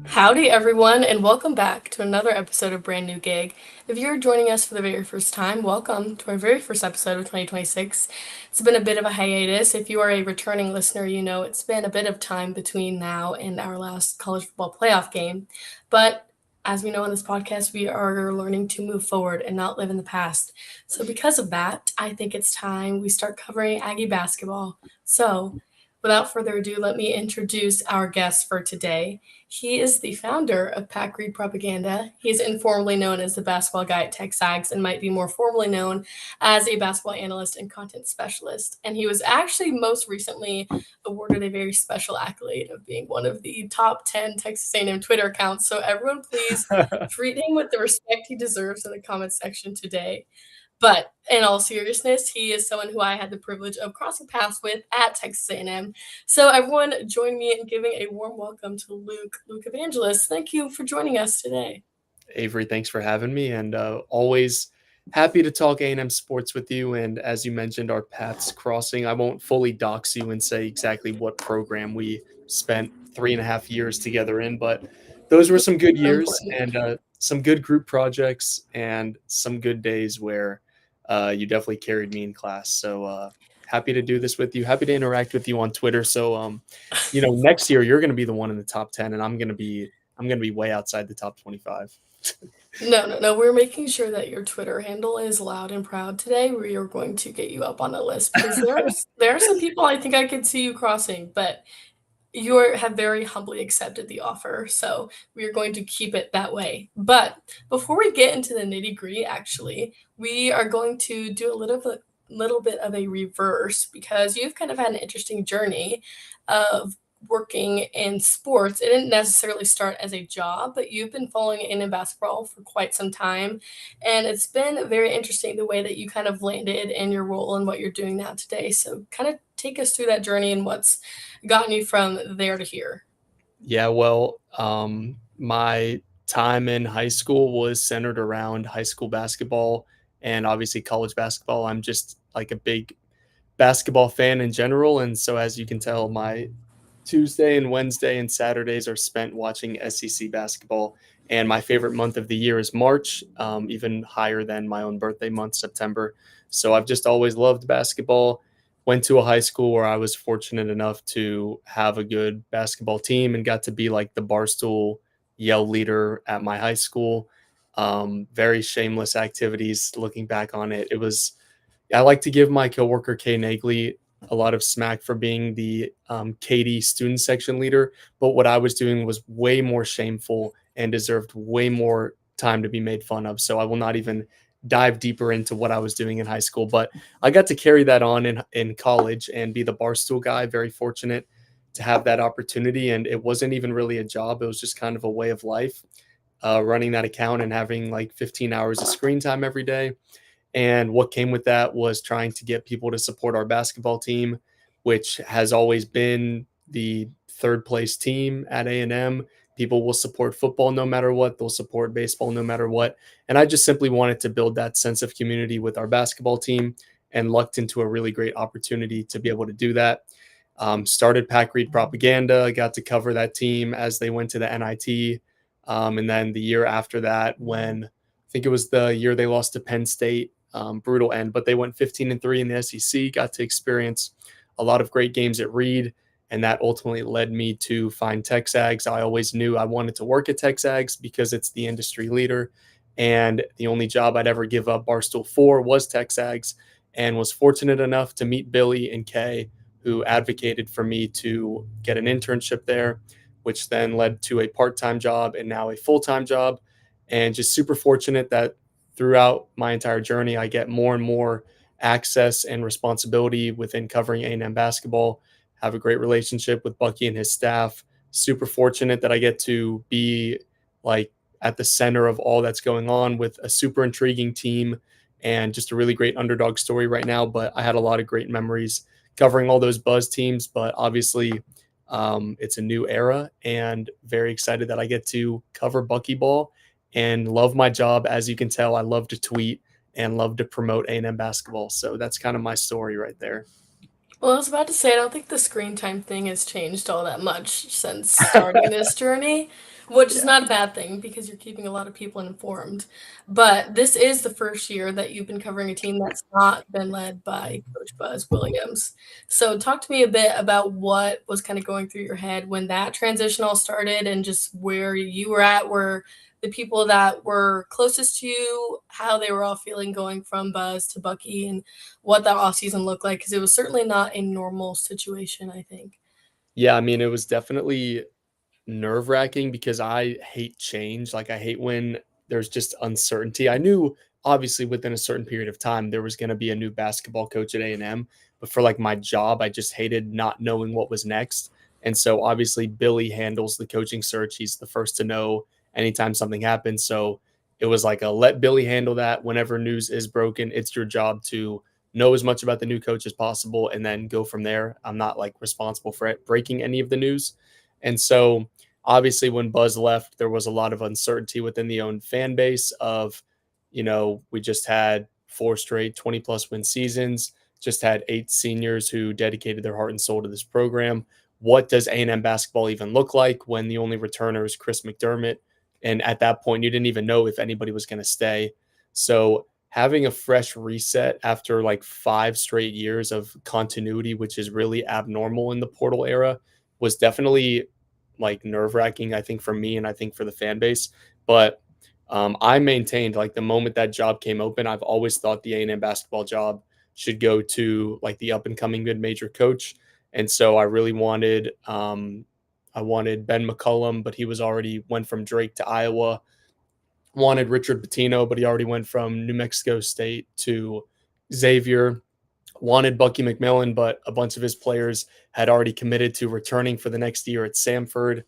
Howdy, everyone, and welcome back to another episode of Brand New Gig. If you're joining us for the very first time, welcome to our very first episode of 2026. It's been a bit of a hiatus. If you are a returning listener, you know it's been a bit of time between now and our last college football playoff game. But as we know on this podcast, we are learning to move forward and not live in the past. So, because of that, I think it's time we start covering Aggie basketball. So, without further ado, let me introduce our guest for today. He is the founder of Pack Read Propaganda. He is informally known as the basketball guy at TexAgs and might be more formally known as a basketball analyst and content specialist. And he was actually most recently awarded a very special accolade of being one of the top 10 Texas A&M Twitter accounts. So everyone please treat him with the respect he deserves in the comment section today. But in all seriousness, he is someone who I had the privilege of crossing paths with at Texas A&M. So everyone join me in giving a warm welcome to Luke Evangelist. Thank you for joining us today. Avery, thanks for having me, and always happy to talk A&M sports with you. And as you mentioned, our paths crossing. I won't fully dox you and say exactly what program we spent 3.5 years together in, but those were some good So years important. and some good group projects and some good days where you definitely carried me in class. So happy to do this with you. Happy to interact with you on Twitter. So next year you're going to be the one in the top 10, and I'm going to be way outside the top 25. No. We're making sure that your Twitter handle is loud and proud today. We are going to get you up on a list because there are some people I think I could see you crossing, but have very humbly accepted the offer, so we are going to keep it that way. But before we get into the nitty-gritty, actually, we are going to do a little bit of a reverse because you've kind of had an interesting journey of working in sports. It didn't necessarily start as a job, but you've been following in basketball for quite some time, and it's been very interesting the way that you kind of landed in your role and what you're doing now today. So kind of take us through that journey and what's gotten you from there to here. Yeah, well, my time in high school was centered around high school basketball and obviously college basketball. I'm just like a big basketball fan in general. And so, as you can tell, my Tuesday and Wednesday and Saturdays are spent watching SEC basketball. And my favorite month of the year is March, even higher than my own birthday month, September. So I've just always loved basketball. Went to a high school where I was fortunate enough to have a good basketball team and got to be like the Barstool yell leader at my high school. Very shameless activities looking back on it. I like to give my coworker Kay Nagley a lot of smack for being the Katie student section leader, but what I was doing was way more shameful and deserved way more time to be made fun of. So I will not even dive deeper into what I was doing in high school, but I got to carry that on in college and be the barstool guy. Very fortunate to have that opportunity, and it wasn't even really a job. It was just kind of a way of life, running that account and having like 15 hours of screen time every day. And what came with that was trying to get people to support our basketball team, which has always been the third place team at A&M. People will support football no matter what. They'll support baseball no matter what. And I just simply wanted to build that sense of community with our basketball team and lucked into a really great opportunity to be able to do that. Started Pack Read Propaganda, got to cover that team as they went to the NIT. And then the year after that, when I think it was the year they lost to Penn State, brutal end, but they went 15-3 in the SEC, got to experience a lot of great games at Reed, and that ultimately led me to find TexAgs. I always knew I wanted to work at TexAgs because it's the industry leader, and the only job I'd ever give up Barstool for was TexAgs, and was fortunate enough to meet Billy and Kay, who advocated for me to get an internship there, which then led to a part-time job and now a full-time job, and just super fortunate that throughout my entire journey, I get more and more access and responsibility within covering A&M basketball. Have a great relationship with Bucky and his staff. Super fortunate that I get to be like at the center of all that's going on with a super intriguing team and just a really great underdog story right now. But I had a lot of great memories covering all those Buzz teams. But obviously, it's a new era, and very excited that I get to cover Buckyball and love my job. As you can tell, I love to tweet and love to promote A&M basketball. So that's kind of my story right there. Well, I was about to say, I don't think the screen time thing has changed all that much since starting this journey, which is Yeah. not a bad thing because you're keeping a lot of people informed. But this is the first year that you've been covering a team that's not been led by Coach Buzz Williams. So, talk to me a bit about what was kind of going through your head when that transition all started and just where you were at, where the people that were closest to you, how they were all feeling going from Buzz to Bucky, and what that off season looked like because it was certainly not a normal situation, I think. Yeah, I mean, it was definitely nerve-wracking because I hate change. Like, I hate when there's just uncertainty. I knew obviously within a certain period of time there was going to be a new basketball coach at A&M, but for like my job, I just hated not knowing what was next. And so obviously Billy handles the coaching search. He's the first to know anytime something happens. So it was like a let Billy handle that. Whenever news is broken, it's your job to know as much about the new coach as possible and then go from there. I'm not like responsible for it, breaking any of the news. And so obviously when Buzz left, there was a lot of uncertainty within the own fan base of, we just had 4 straight 20 plus win seasons, just had 8 seniors who dedicated their heart and soul to this program. What does A&M basketball even look like when the only returner is Chris McDermott? And at that point, you didn't even know if anybody was going to stay. So having a fresh reset after like 5 straight years of continuity, which is really abnormal in the portal era, was definitely like nerve wracking, I think, for me and I think for the fan base. But I maintained like the moment that job came open, I've always thought the A&M basketball job should go to like the up and coming mid major coach. And so I wanted Ben McCullum, but he was already went from Drake to Iowa. Wanted Richard Pitino, but he already went from New Mexico State to Xavier. Wanted Bucky McMillan, but a bunch of his players had already committed to returning for the next year at Samford.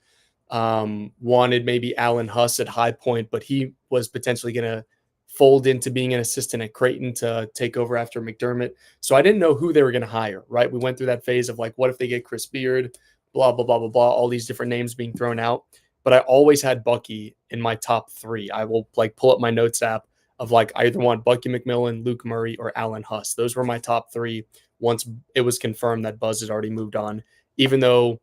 Wanted maybe Alan Huss at High Point, but he was potentially going to fold into being an assistant at Creighton to take over after McDermott. So I didn't know who they were going to hire, right? We went through that phase of like, what if they get Chris Beard, blah, blah, blah, blah, blah, all these different names being thrown out. But I always had Bucky in my top three. I will like pull up my notes app of like, I either want Bucky McMillan, Luke Murray, or Alan Huss. Those were my top three once it was confirmed that Buzz had already moved on, even though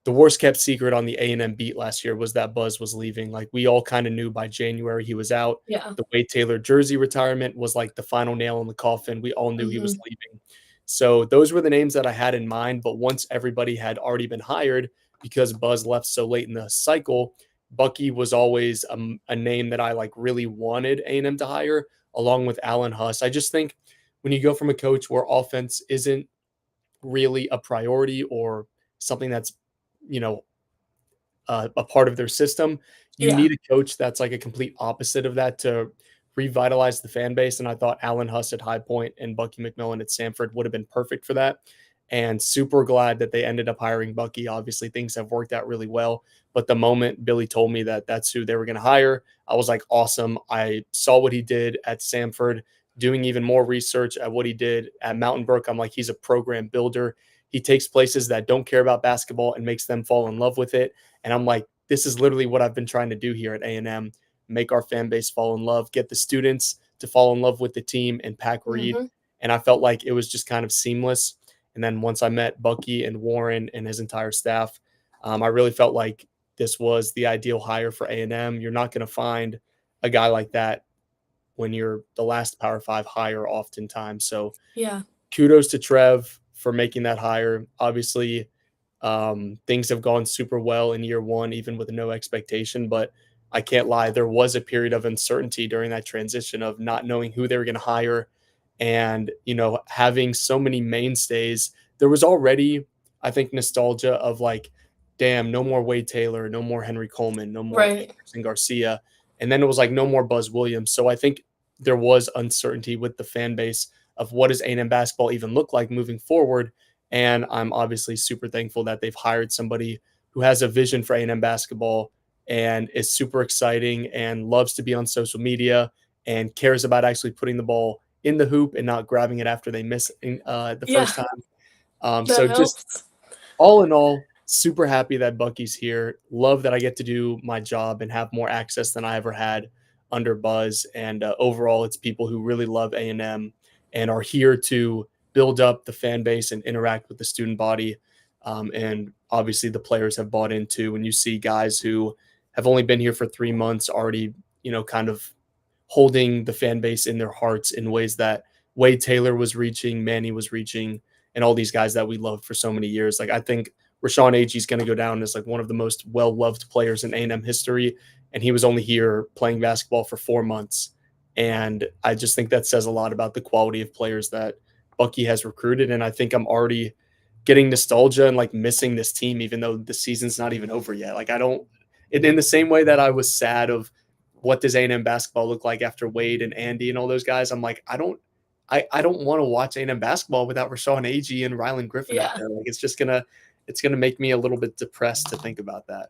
the worst kept secret on the A&M beat last year was that Buzz was leaving. Like we all kind of knew by January he was out. Yeah. The Wade Taylor jersey retirement was like the final nail in the coffin. We all knew he was Hmm. leaving. So those were the names that I had in mind. But once everybody had already been hired, because Buzz left so late in the cycle, Bucky was always a name that I like really wanted A&M to hire, along with Alan Huss. I just think when you go from a coach where offense isn't really a priority or something that's you know a part of their system. You Yeah. need a coach that's like a complete opposite of that to revitalize the fan base. And I thought Alan Huss at High Point and Bucky McMillan at Samford would have been perfect for that. And super glad that they ended up hiring Bucky. Obviously, things have worked out really well. But the moment Billy told me that that's who they were going to hire, I was like, awesome. I saw what he did at Samford, doing even more research at what he did at Mountain Brook. I'm like, he's a program builder. He takes places that don't care about basketball and makes them fall in love with it. And I'm like, this is literally what I've been trying to do here at A&M, make our fan base fall in love, get the students to fall in love with the team and Pack Reed. Hmm. And I felt like it was just kind of seamless. And then once I met Bucky and Warren and his entire staff, I really felt like this was the ideal hire for A&M. You're not going to find a guy like that when you're the last Power 5 hire oftentimes. So Yeah. kudos to Trev for making that hire. Obviously, things have gone super well in year one, even with no expectation. But I can't lie, there was a period of uncertainty during that transition of not knowing who they were going to hire and, having so many mainstays. There was already, I think, nostalgia of like, damn, no more Wade Taylor, no more Henry Coleman, no more Right. Anderson Garcia. And then it was like, no more Buzz Williams. So I think there was uncertainty with the fan base of what does A&M basketball even look like moving forward. And I'm obviously super thankful that they've hired somebody who has a vision for A&M basketball and is super exciting and loves to be on social media and cares about actually putting the ball in the hoop and not grabbing it after they miss the Yeah, first time. that So just helps. all in all, super happy that Bucky's here. Love that I get to do my job and have more access than I ever had under Buzz. And overall, it's people who really love A&M and are here to build up the fan base and interact with the student body. And obviously, the players have bought into. When you see guys who have only been here for 3 months already, kind of holding the fan base in their hearts in ways that Wade Taylor was reaching, Manny was reaching, and all these guys that we loved for so many years. Like I think Rashawn Agee is going to go down as like one of the most well-loved players in A&M history, and he was only here playing basketball for 4 months. And I just think that says a lot about the quality of players that Bucky has recruited. And I think I'm already getting nostalgia and like missing this team, even though the season's not even over yet. Like I don't, in the same way that I was sad of what does A&M basketball look like after Wade and Andy and all those guys, I'm like, I don't want to watch A&M basketball without Rashawn Agee and Rylan Griffin out Yeah. there. Like it's gonna make me a little bit depressed to think about that.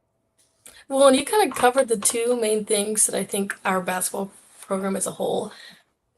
Well, and you kind of covered the two main things that I think our basketball program as a whole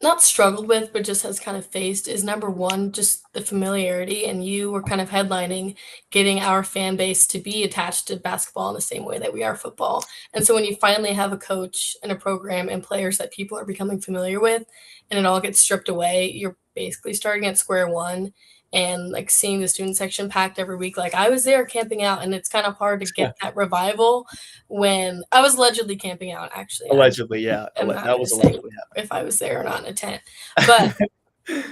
not struggled with, but just has kind of faced is number one, just the familiarity. And you were kind of headlining getting our fan base to be attached to basketball in the same way that we are football. And so when you finally have a coach and a program and players that people are becoming familiar with, and it all gets stripped away, you're basically starting at square one. And like seeing the student section packed every week, like I was there camping out, and it's kind of hard to get that revival when I was allegedly camping out. Actually, I Allegedly, yeah. am not That going to was say allegedly if I was there or not in a tent. But happening.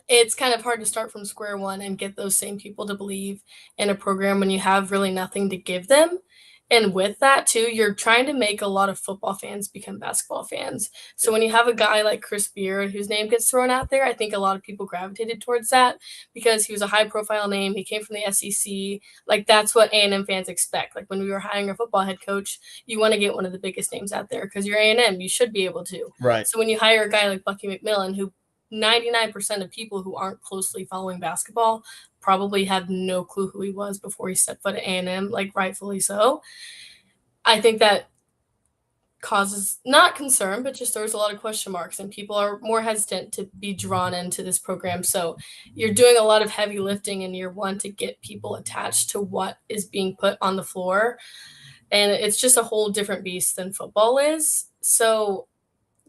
it's kind of hard to start from square one and get those same people to believe in a program when you have really nothing to give them. And with that, too, you're trying to make a lot of football fans become basketball fans. So when you have a guy like Chris Beard, whose name gets thrown out there, I think a lot of people gravitated towards that because he was a high-profile name. He came from the SEC. Like, that's what A&M fans expect. Like, when we were hiring a football head coach, you want to get one of the biggest names out there because you're A&M. You should be able to. Right. So when you hire a guy like Bucky McMillan, who 99% of people who aren't closely following basketball probably have no clue who he was before he stepped foot at A&M, like rightfully so. I think that causes not concern, but just throws a lot of question marks, and people are more hesitant to be drawn into this program. So you're doing a lot of heavy lifting in year one to get people attached to what is being put on the floor. And it's just a whole different beast than football is. So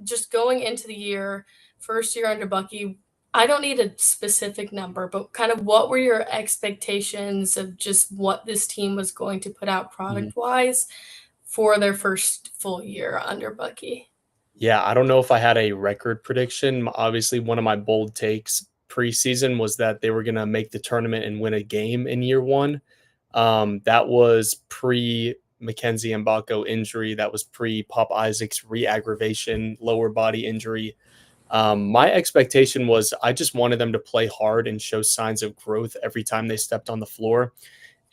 just going into the year, first year under Bucky, I don't need a specific number, but kind of what were your expectations of just what this team was going to put out Mhm. product wise for their first full year under Bucky? Yeah, I don't know if I had a record prediction. Obviously, one of my bold takes preseason was that they were going to make the tournament and win a game in year one. That was pre Mackenzie Mbako injury. That was pre Pop Isaac's re aggravation, lower body injury. My expectation was I just wanted them to play hard and show signs of growth every time they stepped on the floor.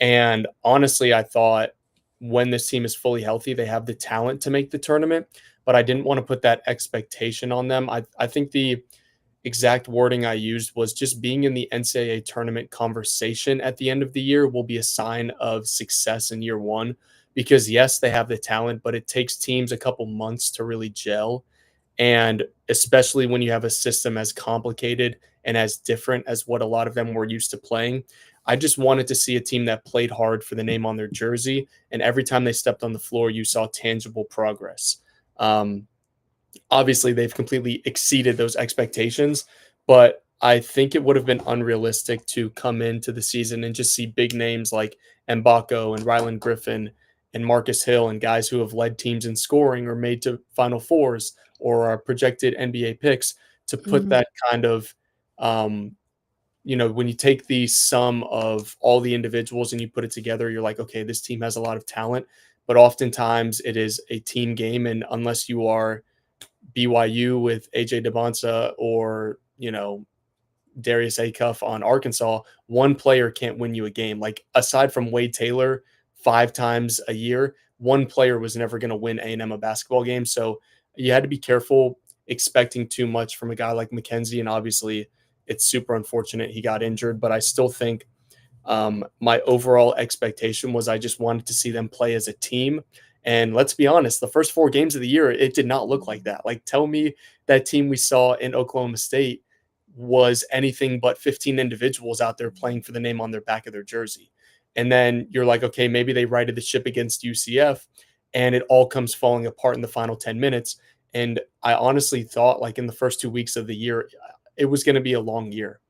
And honestly, I thought when this team is fully healthy, they have the talent to make the tournament, but I didn't want to put that expectation on them. I think the exact wording I used was just being in the NCAA tournament conversation at the end of the year will be a sign of success in year one. Because yes, they have the talent, but it takes teams a couple months to really gel. And especially when you have a system as complicated and as different as what a lot of them were used to playing, I just wanted to see a team that played hard for the name on their jersey. And every time they stepped on the floor, you saw tangible progress. Um, Obviously, they've completely exceeded those expectations, but I think it would have been unrealistic to come into the season and just see big names like Mbako and Rylan Griffin and Marcus Hill and guys who have led teams in scoring or made to Final Fours or are projected NBA picks to put Mhm. that kind of um, when you take the sum of all the individuals and you put it together, you're like, okay, this team has a lot of talent, but oftentimes it is a team game, and unless you are BYU with AJ DeBonsa or Darius Acuff on Arkansas, one player can't win you a game. Like aside from Wade Taylor 5 times a year, one player was never going to win A&M a basketball game. So you had to be careful expecting too much from a guy like Mackenzie. And obviously, it's super unfortunate he got injured. But I still think my overall expectation was I just wanted to see them play as a team And let's be honest, the first 4 games of the year, it did not look like that. Like, tell me that team we saw in Oklahoma State was anything but 15 individuals out there playing for the name on their back of their jersey. And then you're like, okay, maybe they righted the ship against UCF and it all comes falling apart in the final 10 minutes. And I honestly thought, like, in the first 2 weeks of the year, it was going to be a long year.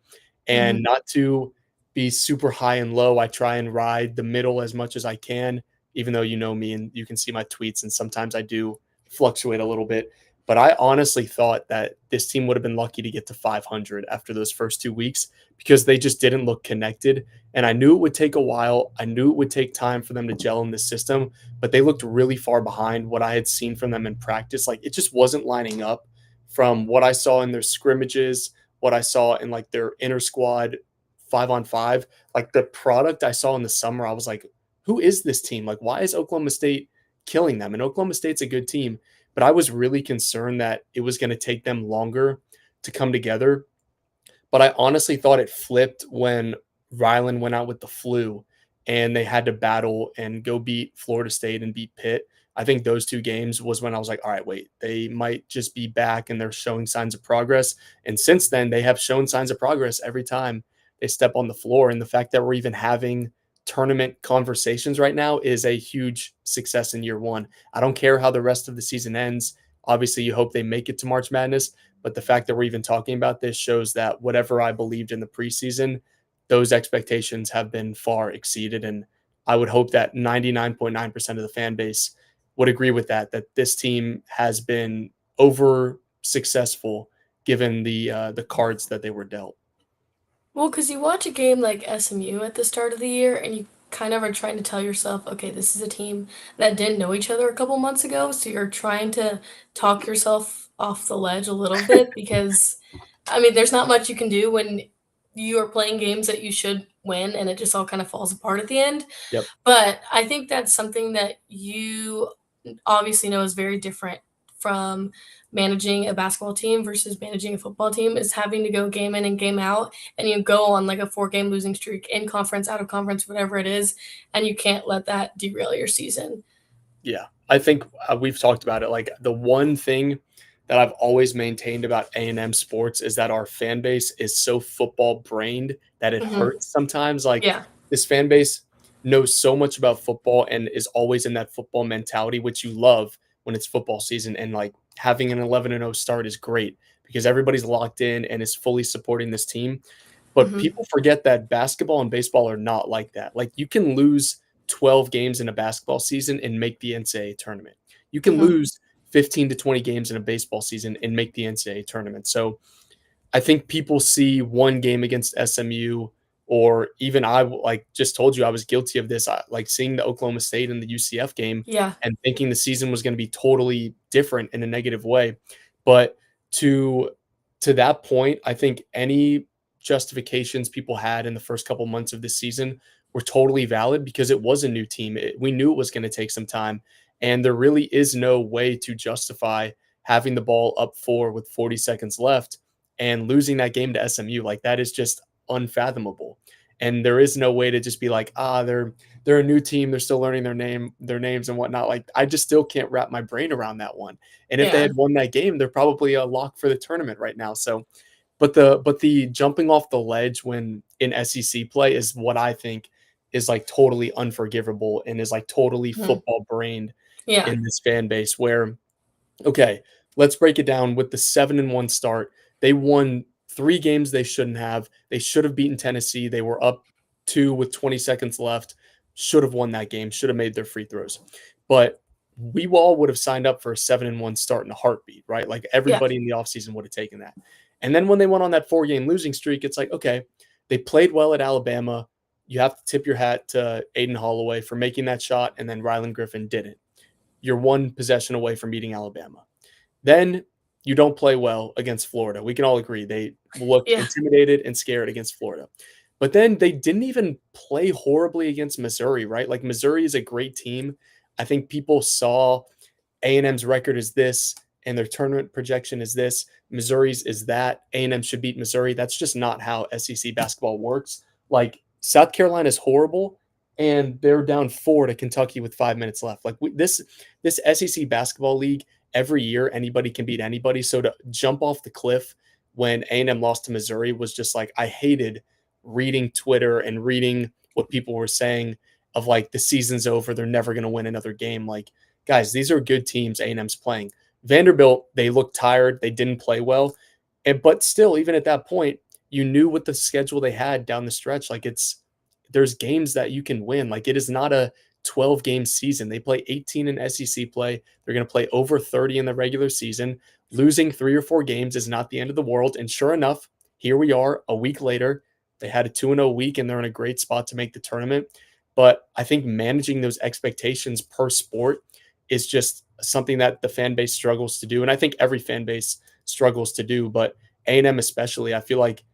And Mhm. not to be super high and low, I try and ride the middle as much as I can, even though you know me and you can see my tweets, and sometimes I do fluctuate a little bit. But I honestly thought that this team would have been lucky to get to 500 after those first 2 weeks because they just didn't look connected. And I knew it would take a while. I knew it would take time for them to gel in this system, but they looked really far behind what I had seen from them in practice. Like, it just wasn't lining up from what I saw in their scrimmages, what I saw in like their inner squad 5-on-5, like the product I saw in the summer. I was like, who is this team? Like, why is Oklahoma State killing them? And Oklahoma State's a good team, but I was really concerned that it was going to take them longer to come together. But I honestly thought it flipped when Ryland went out with the flu and they had to battle and go beat Florida State and beat Pitt. I think those 2 games was when I was like, all right, wait, they might just be back and they're showing signs of progress. And since then, they have shown signs of progress every time they step on the floor. And the fact that we're even having tournament conversations right now is a huge success in year one. I don't care how the rest of the season ends. Obviously, you hope they make it to March Madness, but the fact that we're even talking about this shows that whatever I believed in the preseason, those expectations have been far exceeded. And I would hope that 99.9% of the fan base would agree with that, that this team has been over successful given the cards that they were dealt. Well, because you watch a game like SMU at the start of the year and you kind of are trying to tell yourself, okay, this is a team that didn't know each other a couple months ago. So you're trying to talk yourself off the ledge a little bit because, I mean, there's not much you can do when you are playing games that you should win and it just all kind of falls apart at the end. Yep. But I think that's something that you obviously know is very different from managing a basketball team versus managing a football team is having to go game in and game out and you go on like a 4 game losing streak in conference, out of conference, whatever it is, and you can't let that derail your season. Yeah, I think we've talked about it. Like, the one thing that I've always maintained about A&M sports is that our fan base is so football brained that it Hmm. hurts sometimes. Like, Yeah. this fan base knows so much about football and is always in that football mentality, which you love when it's football season. And like, having an 11-0 start is great because everybody's locked in and is fully supporting this team. But Hmm. people forget that basketball and baseball are not like that. Like, you can lose 12 games in a basketball season and make the NCAA tournament. You can Hmm. lose 15 to 20 games in a baseball season and make the NCAA tournament. So I think people see one game against SMU, or even I, like, just told you, I was guilty of this. Like, seeing the Oklahoma State and the UCF game Yeah. and thinking the season was going to be totally different in a negative way. But to to that point, I think any justifications people had in the first couple months of this season were totally valid because it was a new team. We knew it was going to take some time, and there really is no way to justify having the ball up 4 with 40 seconds left and losing that game to SMU. Like, that is just unfathomable. And there is no way to just be like, they're a new team, they're still learning their names and whatnot. Like, I just still can't wrap my brain around that one. And if they Yeah. had won that game, they're probably a lock for the tournament right now. So, but the jumping off the ledge when in SEC play is what I think is like totally unforgivable and is like totally Hmm. football brained Yeah. in this fan base where, okay, let's break it down with the 7-1 start. They won 3 games they shouldn't have. They should have beaten Tennessee. They were up 2 with 20 seconds left. Should have won that game. Should have made their free throws. But we all would have signed up for a 7-1 start in a heartbeat, right? Like, Yeah. everybody in the offseason would have taken that. And then when they went on that 4-game losing streak, it's like, okay, they played well at Alabama. You have to tip your hat to Aiden Holloway for making that shot, and then Rylan Griffin didn't. You're one possession away from beating Alabama. Then you don't play well against Florida. We can all agree they looked Yeah. intimidated and scared against Florida. But then they didn't even play horribly against Missouri, right? Like, Missouri is a great team. I think people saw A&M's record is this and their tournament projection is this. Missouri's is that. A&M should beat Missouri. That's just not how SEC basketball works. Like, South Carolina is horrible, and they're down 4 to Kentucky with 5 minutes left. Like this SEC basketball league, every year anybody can beat anybody. So to jump off the cliff when A&M lost to Missouri was just like I hated reading Twitter and reading what people were saying of like the season's over, they're never going to win another game. Like guys, these are good teams A&M's playing. Vanderbilt, they looked tired, they didn't play well. But still, even at that point, you knew what the schedule they had down the stretch. Like there's games that you can win. Like it is not a 12 game season. They play 18 in SEC play. They're going to play over 30 in the regular season. Losing 3 or 4 games is not the end of the world. And sure enough, here we are a week later. They had a 2-0 week and they're in a great spot to make the tournament. But I think managing those expectations per sport is just something that the fan base struggles to do. And I think every fan base struggles to do, but A&M especially, I feel like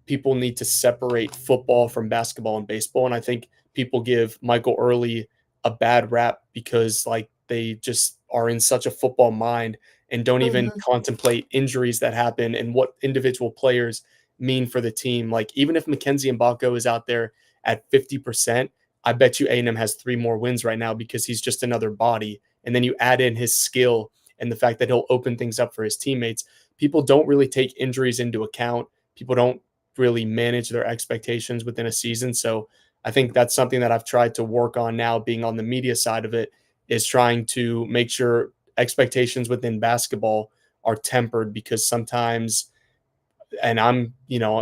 people need to separate football from basketball and baseball. And I think people give Michael Early a bad rap because like they just are in such a football mind and don't even Mhm. contemplate injuries that happen and what individual players mean for the team. Like even if Mackenzie Mbako is out there at 50%, I bet you A&M has 3 more wins right now because he's just another body. And then you add in his skill and the fact that he'll open things up for his teammates. People don't really take injuries into account. People don't really manage their expectations within a season. So I think that's something that I've tried to work on now, being on the media side of it, is trying to make sure expectations within basketball are tempered because sometimes, and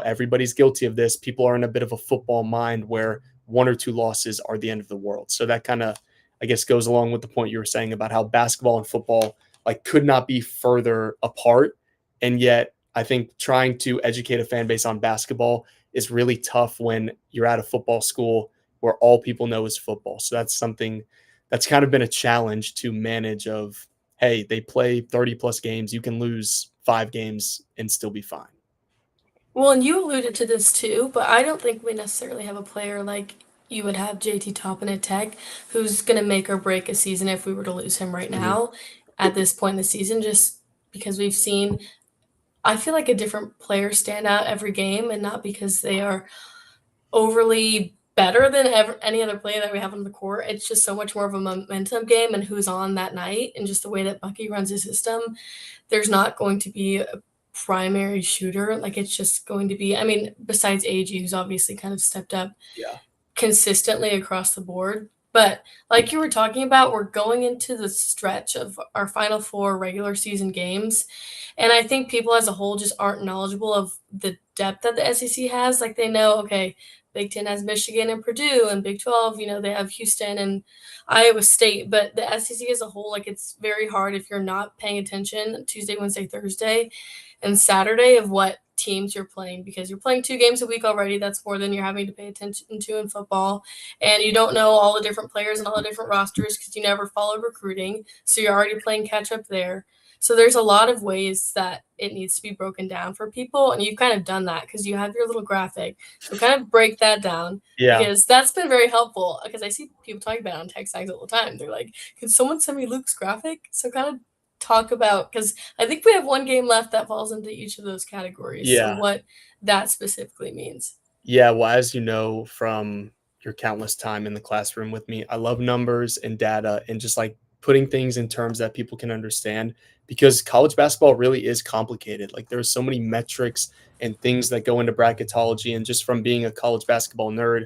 everybody's guilty of this, people are in a bit of a football mind where 1 or 2 losses are the end of the world. So that kind of, I guess, goes along with the point you were saying about how basketball and football like could not be further apart. And yet I think trying to educate a fan base on basketball is really tough when you're at a football school where all people know is football. So that's something that's kind of been a challenge to manage of, hey, they play 30 plus games. You can lose 5 games and still be fine. Well, and you alluded to this too, but I don't think we necessarily have a player like you would have JT Toppin at Tech who's going to make or break a season if we were to lose him right Mhm. now at this point in the season, just because we've seen, I feel like a different player stand out every game and not because they are overly better than any other player that we have on the court. It's just so much more of a momentum game and who's on that night and just the way that Bucky runs his system. There's not going to be a primary shooter. Like it's just going to be, I mean, besides AG, who's obviously kind of stepped up Yeah. consistently across the board. But like you were talking about, we're going into the stretch of our final 4 regular season games. And I think people as a whole just aren't knowledgeable of the depth that the SEC has. Like they know, okay, Big Ten has Michigan and Purdue, and Big 12, they have Houston and Iowa State. But the SEC as a whole, like it's very hard if you're not paying attention Tuesday, Wednesday, Thursday, and Saturday of what teams you're playing because you're playing 2 games a week already. That's more than you're having to pay attention to in football. And you don't know all the different players and all the different rosters because you never followed recruiting. So you're already playing catch up there. So there's a lot of ways that it needs to be broken down for people. And you've kind of done that because you have your little graphic. So kind of break that down Yeah. because that's been very helpful because I see people talking about it on TexAgs all the time. They're like, can someone send me Luke's graphic? So kind of talk about, because I think we have 1 game left that falls into each of those categories. So Yeah. what that specifically means. Yeah, well, as you know from your countless time in the classroom with me, I love numbers and data and just like putting things in terms that people can understand because college basketball really is complicated. Like there's so many metrics and things that go into bracketology and just from being a college basketball nerd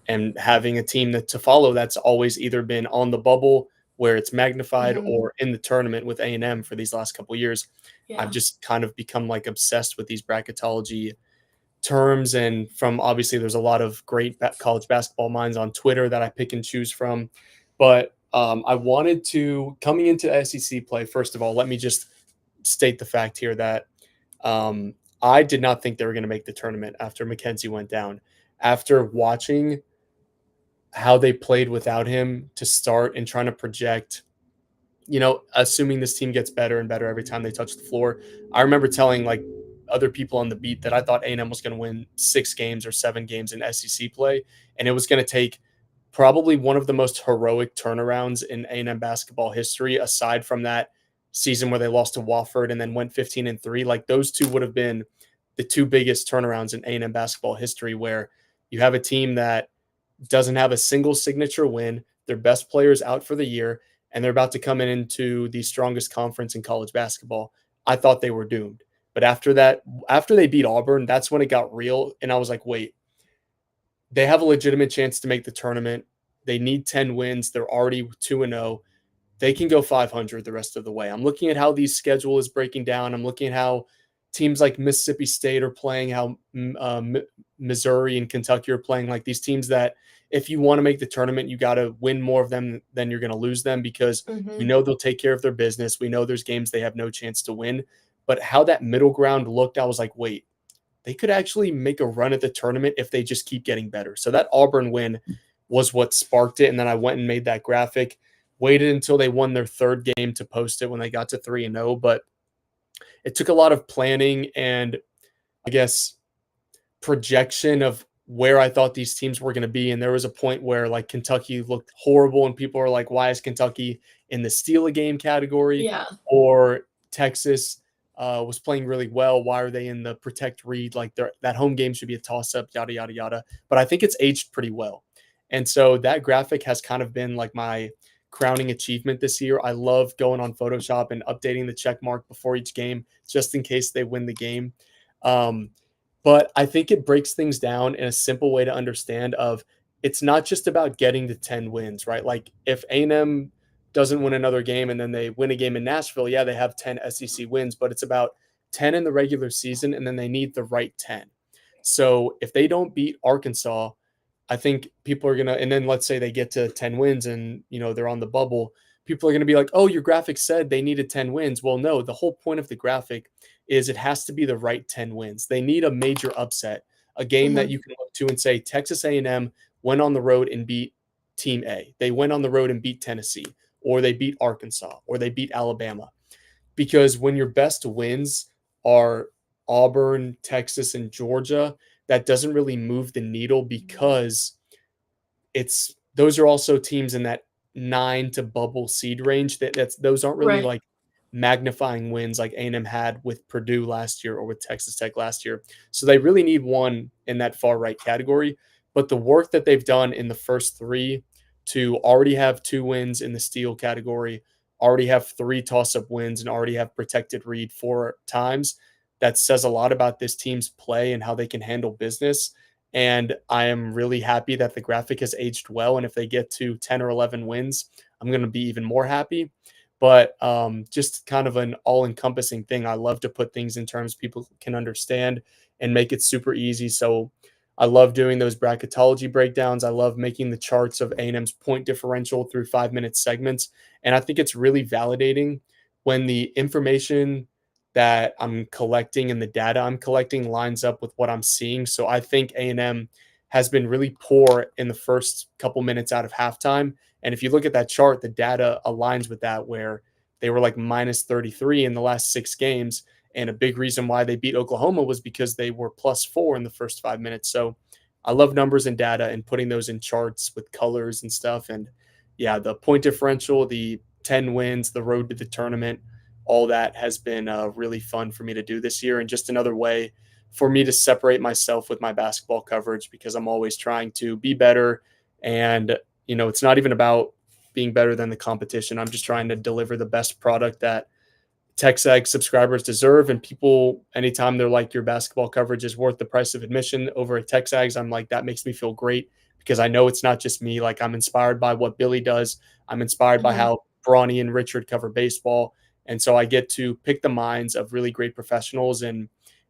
and having a team that to follow that's always either been on the bubble where it's magnified Mm-hmm. or in the tournament with A&M for these last couple of years. I've Yeah. just kind of become like obsessed with these bracketology terms and from obviously there's a lot of great college basketball minds on Twitter that I pick and choose from. But I wanted to coming into SEC play. First of all, let me just state the fact here that um, I did not think they were going to make the tournament after Mackenzie went down. After watching how they played without him to start and trying to project, assuming this team gets better and better every time they touch the floor. I remember telling like other people on the beat that I thought A&M was going to win 6 games or 7 games in SEC play, and it was going to take probably one of the most heroic turnarounds in A&M basketball history, aside from that season where they lost to Wofford and then went 15-3. Like those two would have been the 2 biggest turnarounds in A&M basketball history, where you have a team that doesn't have a single signature win. Their best players out for the year, and they're about to come into the strongest conference in college basketball. I thought they were doomed. But after that, after they beat Auburn, that's when it got real. And I was like, wait, they have a legitimate chance to make the tournament. They need 10 wins. They're already 2-0. They can go 500 the rest of the way. I'm looking at how the schedule is breaking down. I'm looking at how teams like Mississippi State are playing, how Missouri and Kentucky are playing, like these teams that if you want to make the tournament, you got to win more of them than you're going to lose them because we Mm-hmm. know they'll take care of their business. We know there's games they have no chance to win. But how that middle ground looked, I was like, wait, they could actually make a run at the tournament if they just keep getting better. So that Auburn win was what sparked it. And then I went and made that graphic, waited until they won their third game to post it when they got to 3-0. But it took a lot of planning and I guess projection of where I thought these teams were going to be. And there was a point where like Kentucky looked horrible and people are like, why is Kentucky in the steal a game category? Yeah. Or Texas was playing really well. Why are they in the protect read? Like that home game should be a toss up, yada, yada, yada. But I think it's aged pretty well. And so that graphic has kind of been like my crowning achievement this year. I love going on Photoshop and updating the check mark before each game just in case they win the game. Um, but I think it breaks things down in a simple way to understand of it's not just about getting to 10 wins, right? Like if A&M doesn't win another game and then they win a game in Nashville, yeah, they have 10 SEC wins, but it's about 10 in the regular season and then they need the right 10. So if they don't beat Arkansas, I think people are going to, and then let's say they get to 10 wins and, they're on the bubble. People are going to be like, oh, your graphic said they needed 10 wins. Well, no, the whole point of the graphic is it has to be the right 10 wins. They need a major upset, a game that Mm-hmm. you can look to and say Texas A&M went on the road and beat Team A. They went on the road and beat Tennessee, or they beat Arkansas, or they beat Alabama. Because when your best wins are Auburn, Texas, and Georgia, that doesn't really move the needle because it's those are also teams in that 9 to bubble seed range. Those aren't really Right. like magnifying wins like A&M had with Purdue last year or with Texas Tech last year. So they really need one in that far right category. But the work that they've done in the first three to already have 2 wins in the steal category, already have 3 toss-up wins, and already have protected read 4 times, that says a lot about this team's play and how they can handle business. And I am really happy that the graphic has aged well. And if they get to 10 or 11 wins, I'm going to be even more happy. But just kind of an all encompassing thing. I love to put things in terms people can understand and make it super easy. So I love doing those bracketology breakdowns. I love making the charts of A&M's point differential through 5-minute segments. And I think it's really validating when the information that I'm collecting and the data I'm collecting lines up with what I'm seeing. So I think A&M has been really poor in the first couple minutes out of halftime. And if you look at that chart, the data aligns with that, where they were like minus 33 in the last 6 games. And a big reason why they beat Oklahoma was because they were plus 4 in the first 5 minutes. So I love numbers and data and putting those in charts with colors and stuff. And yeah, the point differential, the 10 wins, the road to the tournament, all that has been really fun for me to do this year. And just another way for me to separate myself with my basketball coverage because I'm always trying to be better. And, it's not even about being better than the competition. I'm just trying to deliver the best product that TexAgs subscribers deserve. And people, anytime they're like, your basketball coverage is worth the price of admission over at TexAgs, I'm like, that makes me feel great because I know it's not just me. Like, I'm inspired by what Billy does. I'm inspired by Mm-hmm. how Bronny and Richard cover baseball. And so I get to pick the minds of really great professionals. And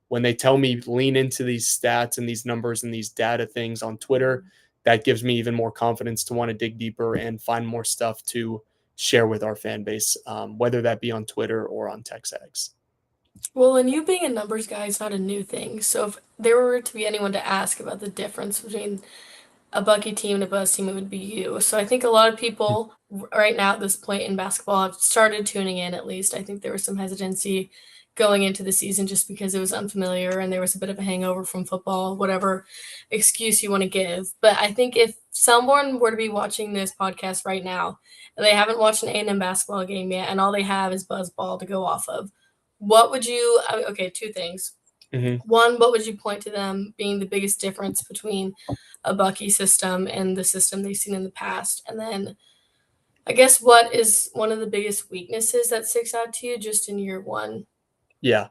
when they tell me lean into these stats and these numbers and these data things on Twitter, that gives me even more confidence to want to dig deeper and find more stuff to share with our fan base, whether that be on Twitter or on TexAgs. Well, and you being a numbers guy is not a new thing. So if there were to be anyone to ask about the difference between a Bucky team and a Buzz team, it would be you. So I think a lot of people right now at this point in basketball have started tuning in at least. I think there was some hesitancy going into the season just because it was unfamiliar and there was a bit of a hangover from football, whatever excuse you want to give. But I think if someone were to be watching this podcast right now and they haven't watched an A&M basketball game yet and all they have is Buzz Ball to go off of, what would you okay, two things. Mhm. One, what would you point to them being the biggest difference between a Bucky system and the system they've seen in the past? And then I guess what is one of the biggest weaknesses that sticks out to you just in year one? Yeah.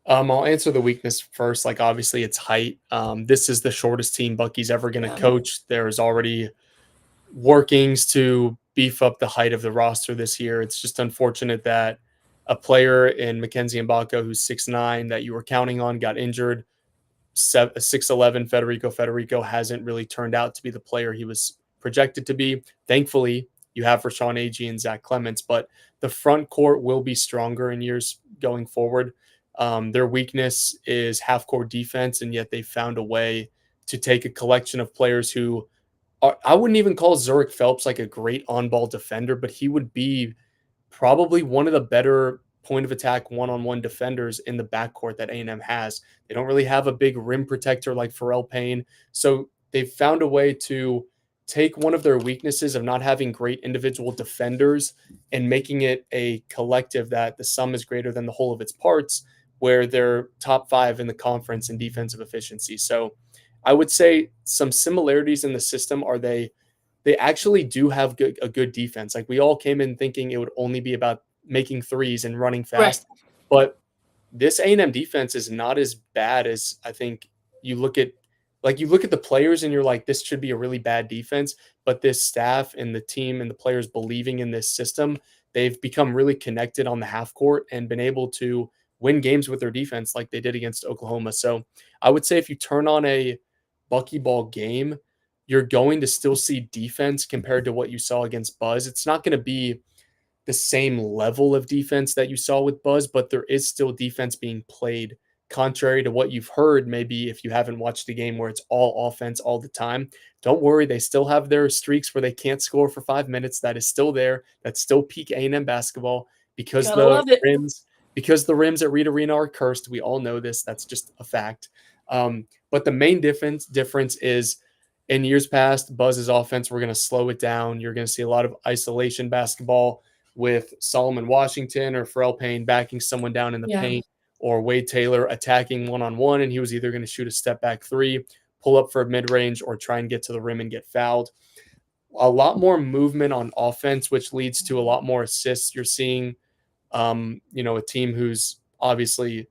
I'll answer the weakness first. Like, obviously, it's height. This is the shortest team Bucky's ever going to Yeah. coach. There's already workings to beef up the height of the roster this year. It's just unfortunate that a player in Mackenzie Mbako, who's 6'9", that you were counting on, got injured. 6'11" Federico hasn't really turned out to be the player he was projected to be. Thankfully, you have Rashawn Agee and Zach Clements, but the front court will be stronger in years going forward. Their weakness is half court defense, and yet they found a way to take a collection of players who I wouldn't even call Zurich Phelps like a great on ball defender, but he would be probably one of the better point of attack one-on-one defenders in the backcourt that A&M has. They don't really have a big rim protector like Pharrell Payne. So they've found a way to take one of their weaknesses of not having great individual defenders and making it a collective that the sum is greater than the whole of its parts, where they're top 5 in the conference in defensive efficiency. So I would say some similarities in the system are they actually do have a good defense. Like, we all came in thinking it would only be about making threes and running Right. fast, but this A&M defense is not as bad as I think you look at. Like, you look at the players and you're like, this should be a really bad defense, but this staff and the team and the players believing in this system, they've become really connected on the half court and been able to win games with their defense like they did against Oklahoma. So I would say if you turn on a Buckyball game, you're going to still see defense compared to what you saw against Buzz. It's not going to be the same level of defense that you saw with Buzz, but there is still defense being played, contrary to what you've heard maybe if you haven't watched the game where it's all offense all the time. Don't worry, they still have their streaks where they can't score for 5 minutes. That is still there. That's still peak A&M basketball because Gotta love it. the rims at Reed Arena are cursed. We all know this. That's just a fact. But the main difference is in years past, Buzz's offense, we're going to slow it down. You're going to see a lot of isolation basketball with Solomon Washington or Pharrell Payne backing someone down in the Yeah. paint, or Wade Taylor attacking one-on-one, and he was either going to shoot a step back three, pull up for a mid-range, or try and get to the rim and get fouled. A lot more movement on offense, which leads to a lot more assists. You're seeing, a team who's obviously,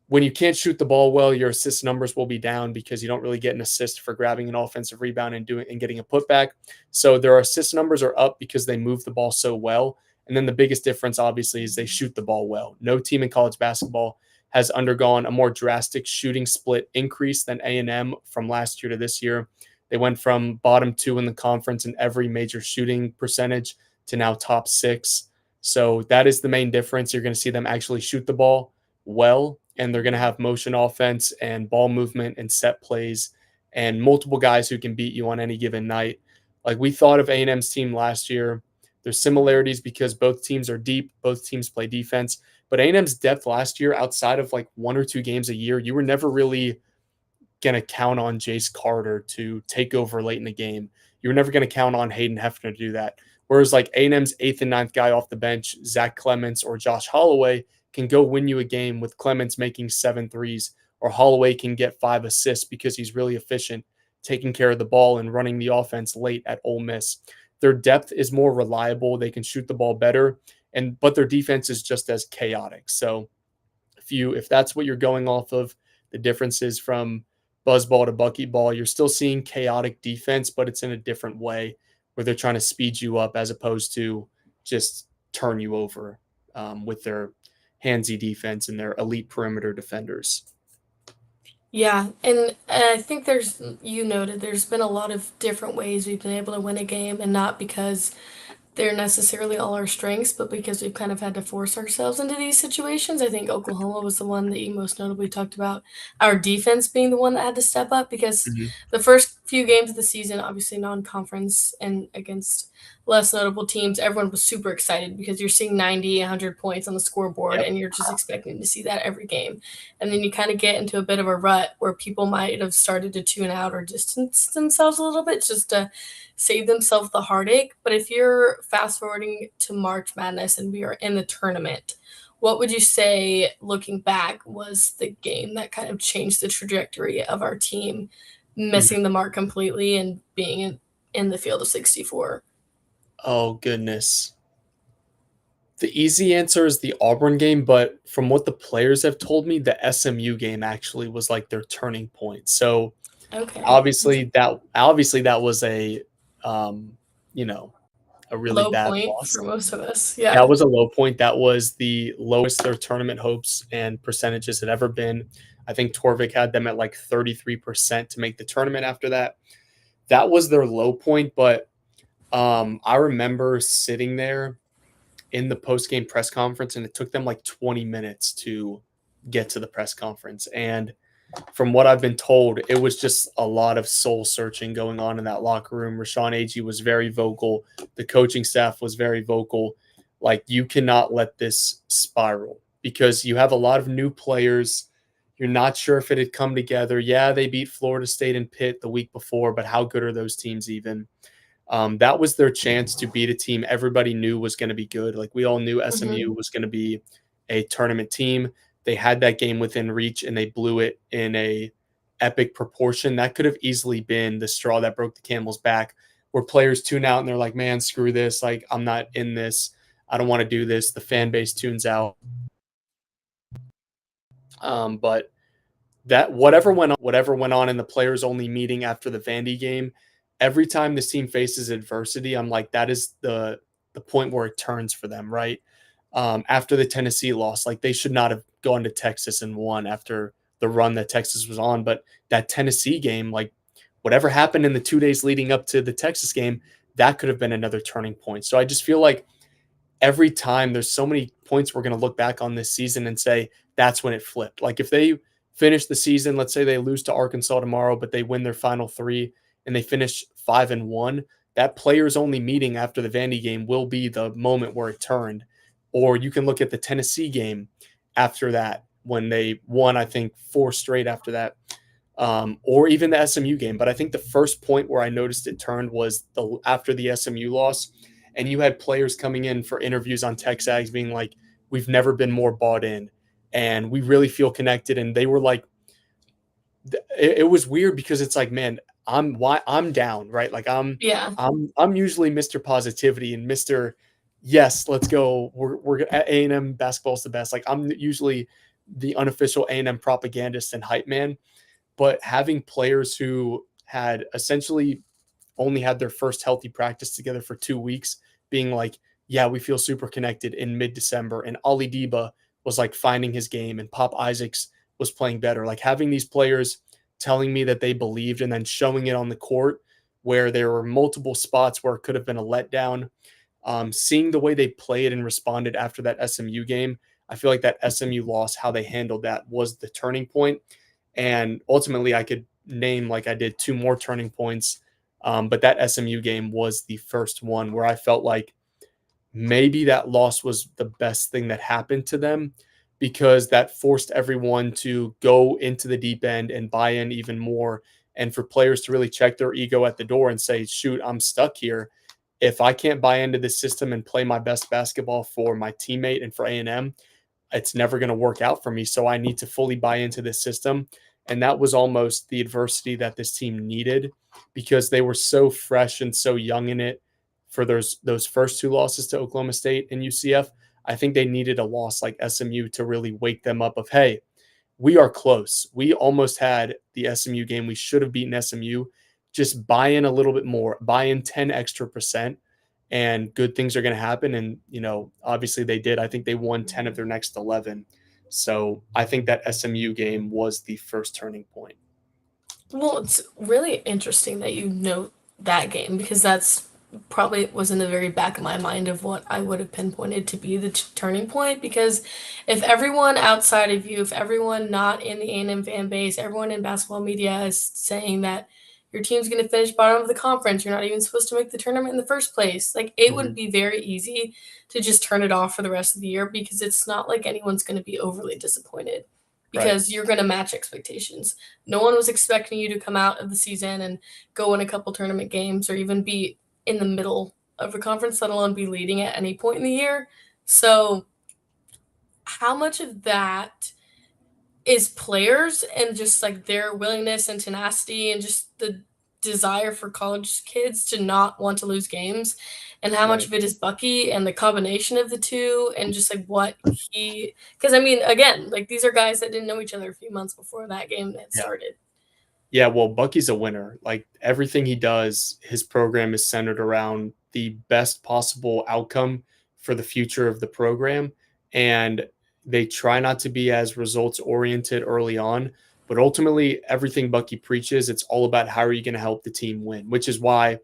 when you can't shoot the ball well, your assist numbers will be down because you don't really get an assist for grabbing an offensive rebound and getting a putback. So their assist numbers are up because they move the ball so well. And then the biggest difference, obviously, is they shoot the ball well. No team in college basketball has undergone a more drastic shooting split increase than A&M from last year to this year. They went from bottom 2 in the conference in every major shooting percentage to now top 6. So that is the main difference. You're going to see them actually shoot the ball well, and they're going to have motion offense and ball movement and set plays and multiple guys who can beat you on any given night. Like, we thought of A&M's team last year. There's similarities because both teams are deep, both teams play defense. But A&M's depth last year, outside of like 1 or 2 games a year, you were never really going to count on Jace Carter to take over late in the game. You're never going to count on Hayden Hefner to do that. Whereas like A&M's 8th and 9th guy off the bench, Zach Clements or Josh Holloway, can go win you a game with Clements making 7 threes, or Holloway can get 5 assists because he's really efficient, taking care of the ball and running the offense late at Ole Miss. Their depth is more reliable. They can shoot the ball better, but their defense is just as chaotic. So if that's what you're going off of, the differences from buzzball to buckyball, you're still seeing chaotic defense, but it's in a different way where they're trying to speed you up as opposed to just turn you over with their handsy defense and their elite perimeter defenders. Yeah, and I think you noted, there's been a lot of different ways we've been able to win a game, and not because they're necessarily all our strengths, but because we've kind of had to force ourselves into these situations. I think Oklahoma was the one that you most notably talked about. Our defense being the one that had to step up because Mhm. the first few games of the season, obviously non-conference and against less notable teams, everyone was super excited because you're seeing 90, 100 points on the scoreboard, Yep. and you're just expecting to see that every game. And then you kind of get into a bit of a rut where people might have started to tune out or distance themselves a little bit just to save themselves the heartache. But if you're fast forwarding to March Madness and we are in the tournament, What would you say, looking back, was the game that kind of changed the trajectory of our team, Mhm. missing the mark completely and being in the field of 64? Oh, goodness. The easy answer is the Auburn game, but from what the players have told me, the SMU game actually was, like, their turning point. So, Okay. obviously that was um, you know, a really Low bad point loss. for most of us. That Yeah. was a low point. That was the lowest their tournament hopes and percentages had ever been. I think Torvik had them at, like, 33% to make the tournament after that. That was their low point, but, I remember sitting there in the post-game press conference, and it took them, like, 20 minutes to get to the press conference, and from what I've been told, it was just a lot of soul searching going on in that locker room. Rashawn Agee was very vocal. The coaching staff was very vocal. Like, you cannot let this spiral because you have a lot of new players. You're not sure if it had come together. Yeah, they beat Florida State and Pitt the week before, but how good are those teams even? That was their chance to beat a team everybody knew was going to be good. Like, we all knew Hmm. SMU was going to be a tournament team. They had that game within reach and they blew it in a epic proportion. That could have easily been the straw that broke the camel's back, where players tune out and they're like, "Man, screw this! Like, I'm not in this. I don't want to do this." The fan base tunes out. But that whatever went on in the players only meeting after the Vandy game, every time this team faces adversity, I'm like, that is the point where it turns for them, right? After the Tennessee loss, like, they should not have gone to Texas and won after the run that Texas was on. But that Tennessee game, like, whatever happened in the 2 days leading up to the Texas game, that could have been another turning point. So I just feel like every time there's so many points we're going to look back on this season and say that's when it flipped. Like, if they finish the season, let's say they lose to Arkansas tomorrow, but they win their final three and they finish 5-1, that players only meeting after the Vandy game will be the moment where it turned. Or you can look at the Tennessee game after that when they won, I think, four straight after that, or even the SMU game. But I think the first point where I noticed it turned was after the SMU loss, and you had players coming in for interviews on TexAgs being like, "We've never been more bought in, and we really feel connected." And they were like, it was weird because it's like, man, I'm down, right? Like, Yeah. I'm usually Mr. Positivity and Mr. Yes, let's go. We're A&M basketball's the best. Like, I'm usually the unofficial A&M propagandist and hype man, but having players who had essentially only had their first healthy practice together for 2 weeks being like, yeah, we feel super connected in mid-December, and Ali Deba was like finding his game, and Pop Isaacs was playing better. Like, having these players telling me that they believed and then showing it on the court where there were multiple spots where it could have been a letdown. Seeing the way they played and responded after that SMU game, I feel like that SMU loss, how they handled that, was the turning point. And ultimately, I could name, like I did, two more turning points. But that SMU game was the first one where I felt like maybe that loss was the best thing that happened to them, because that forced everyone to go into the deep end and buy in even more. And for players to really check their ego at the door and say, shoot, I'm stuck here. If I can't buy into this system and play my best basketball for my teammate and for A&M, it's never going to work out for me. So I need to fully buy into this system. And that was almost the adversity that this team needed, because they were so fresh and so young in it for those first two losses to Oklahoma State and UCF. I think they needed a loss like SMU to really wake them up of, hey, we are close. We almost had the SMU game. We should have beaten SMU. Just buy in a little bit more, buy in 10 extra percent, and good things are going to happen. And, obviously they did. I think they won 10 of their next 11. So I think that SMU game was the first turning point. Well, it's really interesting that you note that game because that's probably was in the very back of my mind of what I would have pinpointed to be the turning point. Because if everyone outside of you, if everyone not in the A&M fan base, everyone in basketball media is saying that your team's going to finish bottom of the conference, you're not even supposed to make the tournament in the first place. Like, it would Mhm. be very easy to just turn it off for the rest of the year because it's not like anyone's going to be overly disappointed Right. because you're going to match expectations. No one was expecting you to come out of the season and go win a couple tournament games or even be in the middle of a conference, let alone be leading at any point in the year. So how much of that is players and just like their willingness and tenacity and just the desire for college kids to not want to lose games, and how much Right. of it is Bucky and the combination of the two, and just like what he, because I mean, again, like these are guys that didn't know each other a few months before that game had Yeah. started. Yeah, well, Bucky's a winner. Like everything he does, his program is centered around the best possible outcome for the future of the program. And they try not to be as results oriented early on, but ultimately everything Bucky preaches, it's all about how are you going to help the team win, which is why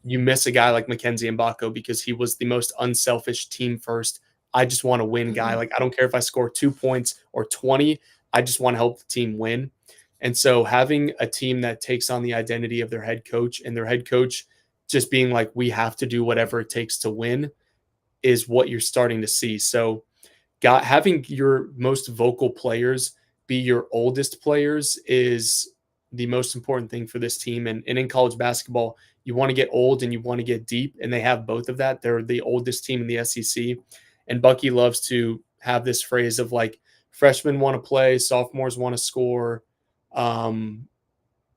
you miss a guy like Mackenzie Mbako because he was the most unselfish team first. I just want to win guy. Mhm. Like I don't care if I score 2 points or 20. I just want to help the team win. And so having a team that takes on the identity of their head coach and their head coach just being like, we have to do whatever it takes to win is what you're starting to see. So got having your most vocal players be your oldest players is the most important thing for this team. And in college basketball, you want to get old and you want to get deep, and they have both of that. They're the oldest team in the SEC. And Bucky loves to have this phrase of like freshmen want to play, sophomores want to score. Um,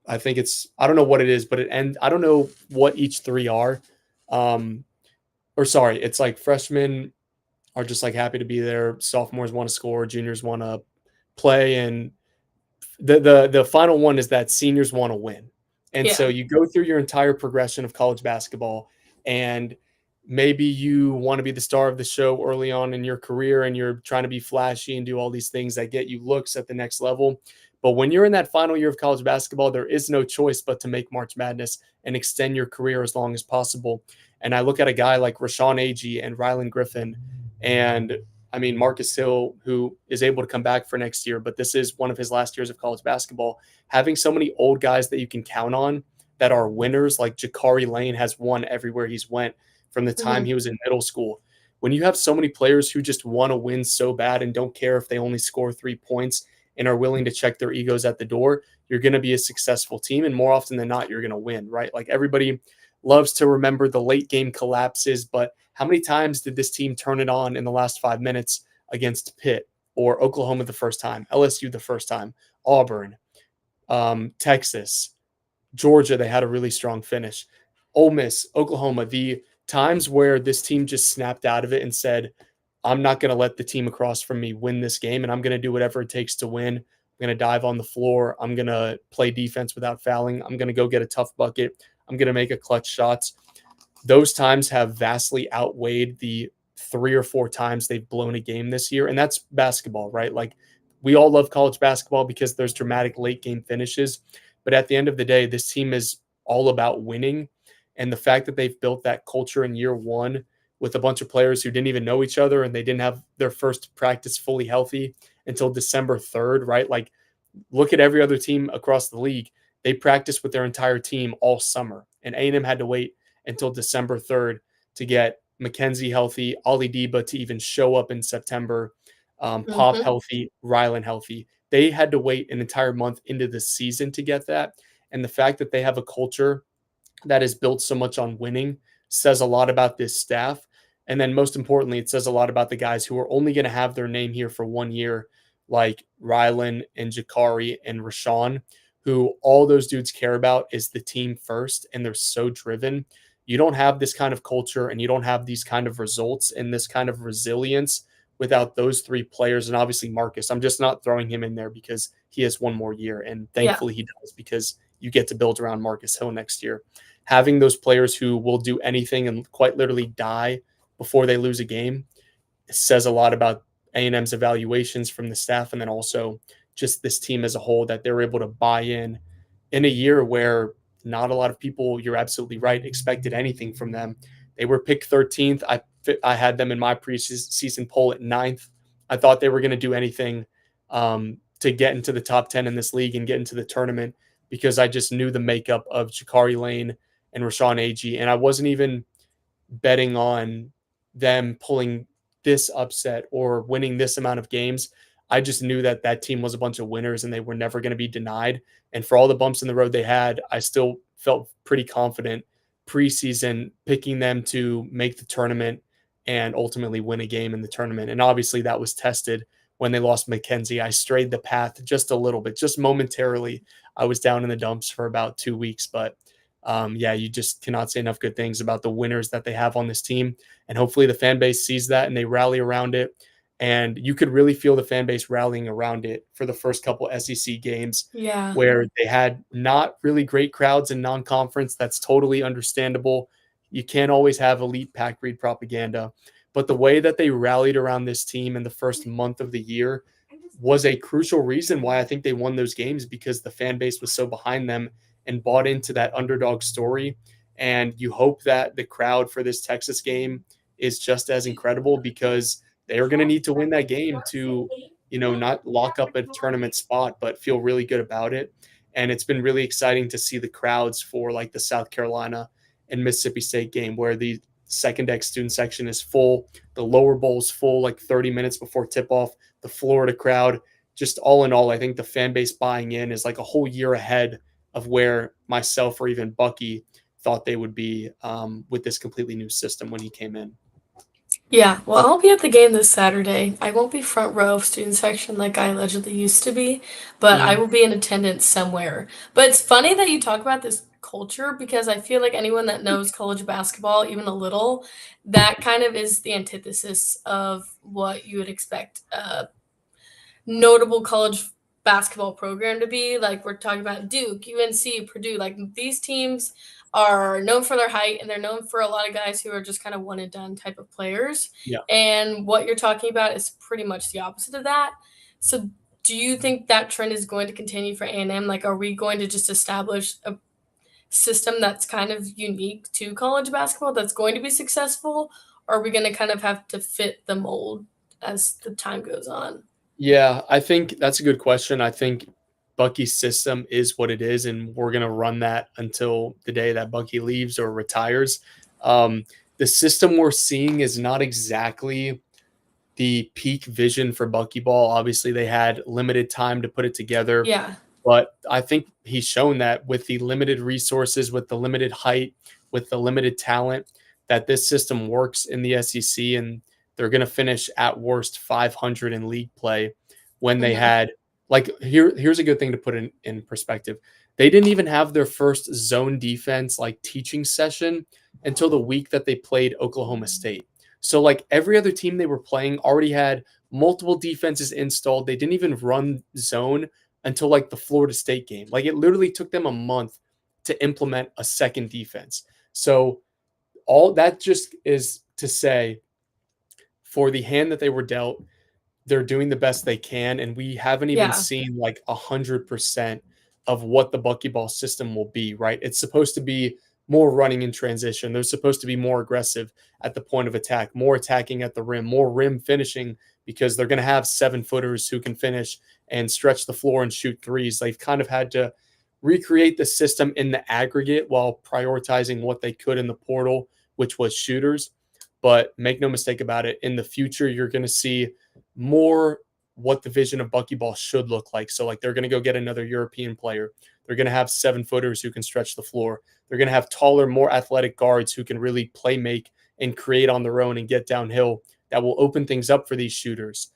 I think it's I don't know what it is, but I don't know what each three are. Um, or sorry, it's like freshmen are just like happy to be there. Sophomores want to score, juniors want to play, and the final one is that seniors want to win. And so Yeah. you go through your entire progression of college basketball, and maybe you want to be the star of the show early on in your career, and you're trying to be flashy and do all these things that get you looks at the next level. But when you're in that final year of college basketball, there is no choice but to make March Madness and extend your career as long as possible. And I look at a guy like Rashawn Agee and Rylan Griffin, and I mean, Marcus Hill, who is able to come back for next year, but this is one of his last years of college basketball. Having so many old guys that you can count on that are winners, like Jakari Lane has won everywhere he's went from the time Mhm. he was in middle school. When you have so many players who just want to win so bad and don't care if they only score 3 points and are willing to check their egos at the door, you're going to be a successful team. And more often than not, you're going to win, right? Like everybody loves to remember the late game collapses, but how many times did this team turn it on in the last 5 minutes against Pitt or Oklahoma the first time, LSU the first time, Auburn, Texas, Georgia? They had a really strong finish. Ole Miss, Oklahoma, the times where this team just snapped out of it and said, I'm not going to let the team across from me win this game, and I'm going to do whatever it takes to win. I'm going to dive on the floor. I'm going to play defense without fouling. I'm going to go get a tough bucket. I'm going to make a clutch shots. Those times have vastly outweighed the 3 or 4 times they've blown a game this year. And that's basketball, right? Like we all love college basketball because there's dramatic late game finishes. But at the end of the day, this team is all about winning. And the fact that they've built that culture in year one with a bunch of players who didn't even know each other and they didn't have their first practice fully healthy until December 3rd, right? Like look at every other team across the league. They practiced with their entire team all summer, and A&M had to wait until December 3rd to get Mackenzie healthy, Ali Deba to even show up in September, Pop Mhm. healthy, Rylan healthy. They had to wait an entire month into the season to get that. And the fact that they have a culture that is built so much on winning says a lot about this staff. And then most importantly, it says a lot about the guys who are only going to have their name here for 1 year, like Rylan and Jakari and Rashawn, who all those dudes care about is the team first, and they're so driven. You don't have this kind of culture and you don't have these kind of results and this kind of resilience without those three players. And obviously Marcus, I'm just not throwing him in there because he has 1 more year, and Yeah. thankfully he does, because you get to build around Marcus Hill next year. Having those players who will do anything and quite literally die before they lose a game says a lot about A&M's evaluations from the staff, and then also just this team as a whole, that they're able to buy in a year where not a lot of people, you're absolutely right, expected anything from them. They were picked 13th. I had them in my preseason poll at ninth. I thought they were going to do anything to get into the top 10 in this league and get into the tournament, because I just knew the makeup of Jakari Lane and Rashawn Agee. And I wasn't even betting on them pulling this upset or winning this amount of games. I just knew that that team was a bunch of winners and they were never going to be denied. And for all the bumps in the road they had, I still felt pretty confident preseason picking them to make the tournament and ultimately win a game in the tournament. And obviously that was tested when they lost Mackenzie. I strayed the path just a little bit, just momentarily. I was down in the dumps for about 2 weeks, but yeah, you just cannot say enough good things about the winners that they have on this team. And hopefully the fan base sees that and they rally around it. And you could really feel the fan base rallying around it for the first couple SEC games Yeah. where they had not really great crowds in non-conference. That's totally understandable. You can't always have elite pack breed propaganda, but the way that they rallied around this team in the first month of the year was a crucial reason why I think they won those games, because the fan base was so behind them and bought into that underdog story. And you hope that the crowd for this Texas game is just as incredible, because they are going to need to win that game to, not lock up a tournament spot, but feel really good about it. And it's been really exciting to see the crowds for like the South Carolina and Mississippi State game, where the second deck student section is full, the lower bowl is full like 30 minutes before tip off, the Florida crowd. Just all in all, I think the fan base buying in is like a whole year ahead of where myself or even Bucky thought they would be with this completely new system when he came in. Yeah, well, I'll be at the game this Saturday. I won't be front row of student section like I allegedly used to be, but I Mm, will be in attendance somewhere. But it's funny that you talk about this culture because I feel like anyone that knows college basketball, even a little, that kind of is the antithesis of what you would expect notable college basketball program to be. Like we're talking about Duke, UNC, Purdue. Like these teams are known for their height and they're known for a lot of guys who are just kind of one and done type of players. yeah. And what you're talking about is pretty much the opposite of that. So do you think that trend is going to continue for A&M? Like are we going to just establish a system that's kind of unique to college basketball that's going to be successful? Or are we going to kind of have to fit the mold as the time goes on? Yeah, I think that's a good question. I think Bucky's system is what it is, and we're going to run that until the day that Bucky leaves or retires. The system we're seeing is not exactly the peak vision for Buckyball. Obviously, they had limited time to put it together, Yeah. but I think he's shown that with the limited resources, with the limited height, with the limited talent, that this system works in the SEC, and they're going to finish at worst 500 in league play when they Mhm. had like here's a good thing to put in perspective. They didn't even have their first zone defense like teaching session until the week that they played Oklahoma State. So like every other team they were playing already had multiple defenses installed. They didn't even run zone until like the Florida State game. Like it literally took them a month to implement a second defense. So all that just is to say, for the hand that they were dealt, they're doing the best they can, and we haven't even Yeah. seen like 100% of what the buckyball system will be. Right? It's supposed to be more running in transition. They're supposed to be more aggressive at the point of attack, more attacking at the rim, more rim finishing, because they're going to have 7-footers who can finish and stretch the floor and shoot threes. They've kind of had to recreate the system in the aggregate while prioritizing what they could in the portal, which was shooters. But make no mistake about it, in the future, you're going to see more what the vision of Buckyball should look like. So, like, they're going to go get another European player. They're going to have 7-footers who can stretch the floor. They're going to have taller, more athletic guards who can really play make and create on their own and get downhill. That will open things up for these shooters.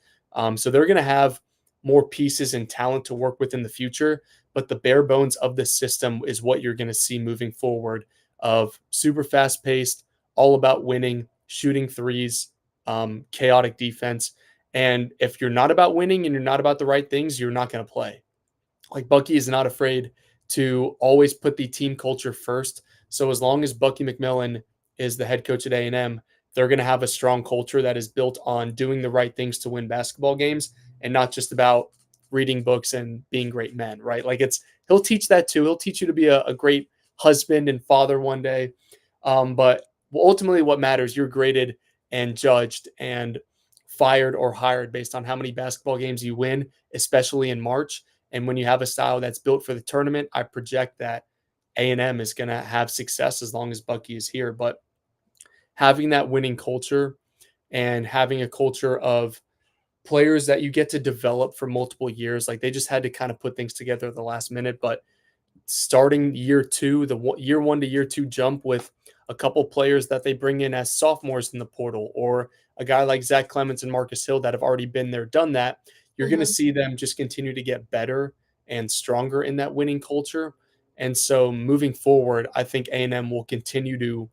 So they're going to have more pieces and talent to work with in the future. But the bare bones of the system is what you're going to see moving forward, of super fast paced, all about winning, shooting threes, chaotic defense. And if you're not about winning and you're not about the right things, you're not going to play. Like Bucky is not afraid to always put the team culture first. So as long as Bucky McMillan is the head coach at A&M, they're going to have a strong culture that is built on doing the right things to win basketball games, and not just about reading books and being great men, right? Like he'll teach that too. He'll teach you to be a great husband and father one day. But ultimately what matters, you're graded and judged and fired or hired based on how many basketball games you win, especially in March. And when you have a style that's built for the tournament, I project that A&M is going to have success as long as Bucky is here. But having that winning culture and having a culture of players that you get to develop for multiple years, like they just had to kind of put things together at the last minute. But starting year two, the year one to year two jump with a couple players that they bring in as sophomores in the portal, or a guy like Zach Clemens and Marcus Hill that have already been there, done that, you're going to Hmm. see them just continue to get better and stronger in that winning culture. And so moving forward, I think A&M will continue to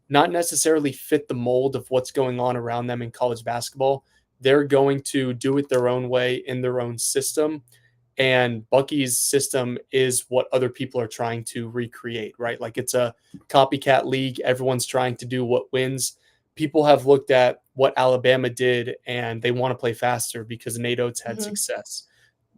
not necessarily fit the mold of what's going on around them in college basketball. They're going to do it their own way in their own system. And Bucky's system is what other people are trying to recreate, right? Like it's a copycat league. Everyone's trying to do what wins. People have looked at what Alabama did and they want to play faster because Nate Oates had Hmm. success.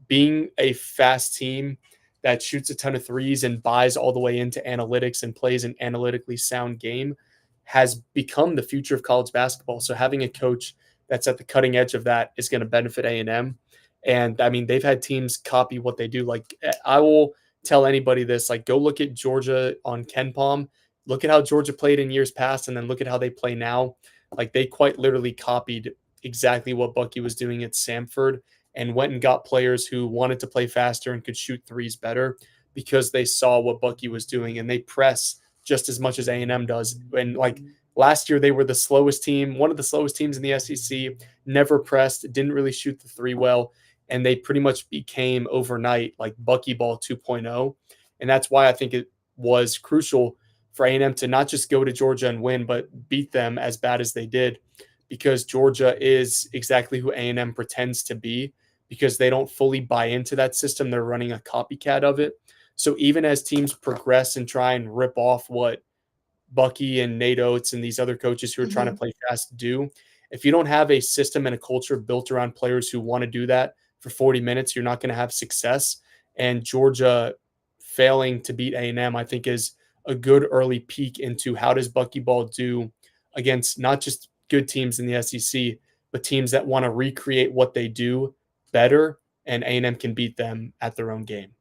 Being a fast team that shoots a ton of threes and buys all the way into analytics and plays an analytically sound game has become the future of college basketball. So having a coach that's at the cutting edge of that is going to benefit A&M. And I mean, they've had teams copy what they do. Like I will tell anybody this, like go look at Georgia on Ken Palm, look at how Georgia played in years past, and then look at how they play now. Like they quite literally copied exactly what Bucky was doing at Samford and went and got players who wanted to play faster and could shoot threes better because they saw what Bucky was doing, and they press just as much as A&M does. And like last year, they were the slowest team, one of the slowest teams in the SEC, never pressed, didn't really shoot the three well, and they pretty much became overnight like Buckyball 2.0. And that's why I think it was crucial for A&M to not just go to Georgia and win, but beat them as bad as they did, because Georgia is exactly who A&M pretends to be, because they don't fully buy into that system. They're running a copycat of it. So even as teams progress and try and rip off what Bucky and Nate Oates and these other coaches who are trying to Hmm. play fast do, if you don't have a system and a culture built around players who want to do that for 40 minutes, you're not going to have success. And Georgia failing to beat A&M, I think, is a good early peek into how does Buckyball do against not just good teams in the SEC, but teams that want to recreate what they do better, and A&M can beat them at their own game.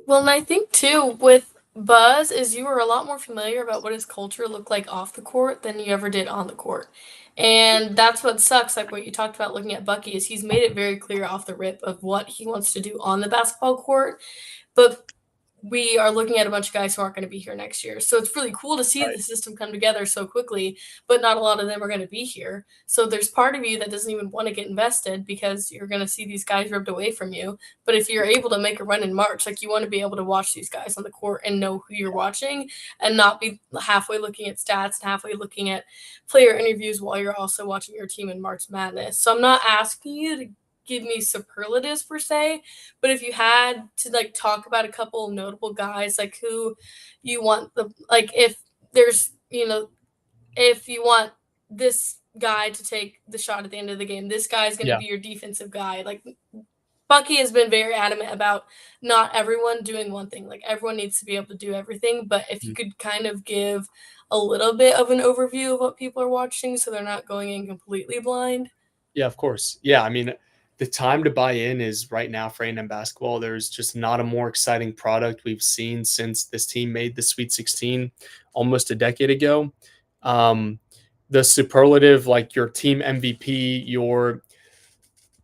Well, and I think too with Buzz is you were a lot more familiar about what his culture looked like off the court than you ever did on the court. And that's what sucks, like what you talked about looking at Bucky, is he's made it very clear off the rip of what he wants to do on the basketball court. But we are looking at a bunch of guys who aren't going to be here next year. So it's really cool to see Right. the system come together so quickly, but not a lot of them are going to be here. So there's part of you that doesn't even want to get invested because you're going to see these guys ripped away from you. But if you're able to make a run in March, like you want to be able to watch these guys on the court and know who you're watching and not be halfway looking at stats and halfway looking at player interviews while you're also watching your team in March Madness. So I'm not asking you to give me superlatives per se, but if you had to like talk about a couple of notable guys, like who you want the like if there's if you want this guy to take the shot at the end of the game, this guy is going to Yeah. be your defensive guy. Like Bucky has been very adamant about not everyone doing one thing. Like everyone needs to be able to do everything. But if you could kind of give a little bit of an overview of what people are watching so they're not going in completely blind. Yeah, of course. Yeah, I mean, the time to buy in is right now for A&M basketball. There's just not a more exciting product we've seen since this team made the Sweet 16 almost a decade ago. Um, the superlative, like your team MVP, your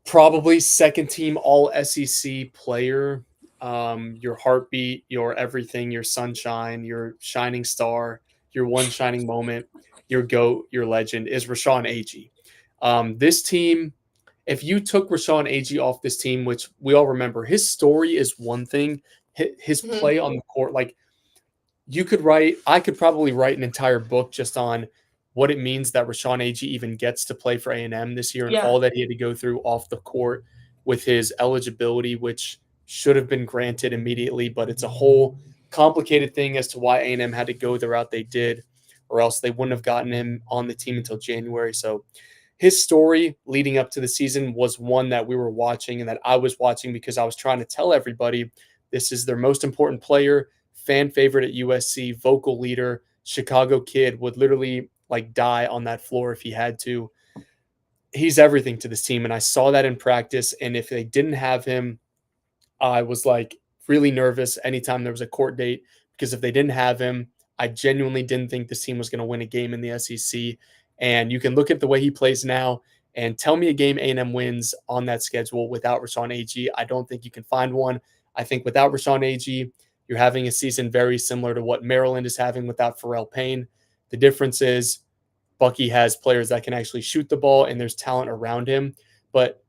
probably second team all SEC player, your heartbeat, your everything, your sunshine, your shining star, your one shining moment, your GOAT, your legend is Rashawn Agee. This team, if you took Rashawn Agee off this team, which we all remember, his story is one thing, his Mhm. play on the court, like I could probably write an entire book just on what it means that Rashawn Agee even gets to play for A&M this year and Yeah. all that he had to go through off the court with his eligibility, which should have been granted immediately, but it's a whole complicated thing as to why A&M had to go the route they did, or else they wouldn't have gotten him on the team until January. So his story leading up to the season was one that we were watching and that I was watching because I was trying to tell everybody this is their most important player, fan favorite at USC, vocal leader, Chicago kid, would literally like die on that floor if he had to. He's everything to this team. And I saw that in practice. And if they didn't have him, I was like really nervous anytime there was a court date because if they didn't have him, I genuinely didn't think this team was going to win a game in the SEC. And you can look at the way he plays now and tell me a game A&M wins on that schedule without Rashawn Agee. I don't think you can find one. I think without Rashawn Agee, You're having a season very similar to what Maryland is having without Pharrell Payne. The difference is Bucky has players that can actually shoot the ball and there's talent around him. But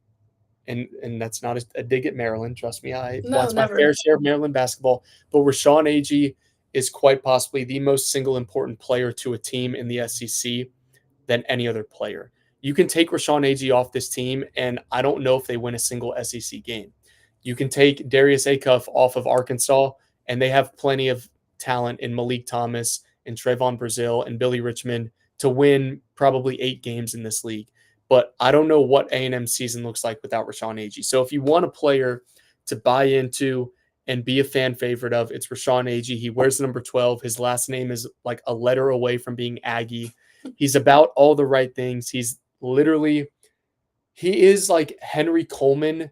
and that's not a dig at Maryland. Trust me, I No, watch my fair never. share of Maryland basketball. But Rashawn Agee is quite possibly the most single important player to a team in the SEC than any other player. You can take Rashawn Agee off this team, and I don't know if they win a single SEC game. You can take Darius Acuff off of Arkansas, and they have plenty of talent in Malik Thomas and Trayvon Brazile and Billy Richmond to win probably 8 games in this league. But I don't know what A&M season looks like without Rashawn Agee. So if you want a player to buy into and be a fan favorite of, it's Rashawn Agee. He wears number 12. His last name is like a letter away from being Aggie. He's about all the right things. He is like Henry Coleman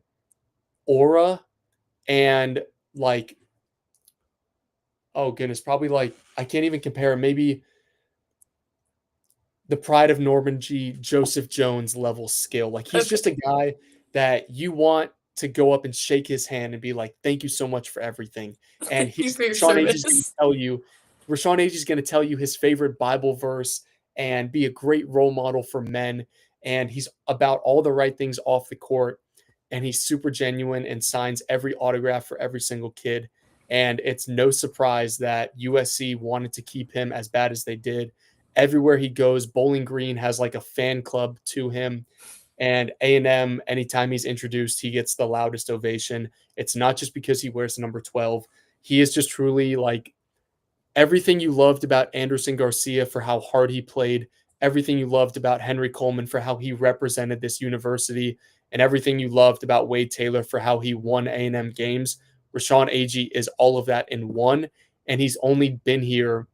aura and like, oh goodness, probably like, I can't even compare him. Maybe the pride of Normandy, Joseph Jones level skill. Like he's just Okay. a guy that you want to go up and shake his hand and be like, "Thank you so much for everything." And Thank you he's for your Rashawn Agee's going to service. tell you, Rashawn Agee's going to tell you his favorite Bible verse and be a great role model for men. And he's about all the right things off the court. And he's super genuine and signs every autograph for every single kid. And it's no surprise that USC wanted to keep him as bad as they did. Everywhere he goes, Bowling Green has like a fan club to him. And A&M, anytime he's introduced, he gets the loudest ovation. It's not just because he wears number 12. He is just truly like everything you loved about Anderson Garcia for how hard he played, everything you loved about Henry Coleman for how he represented this university, and everything you loved about Wade Taylor for how he won A&M games. Rashawn Agee is all of that in one, and he's only been here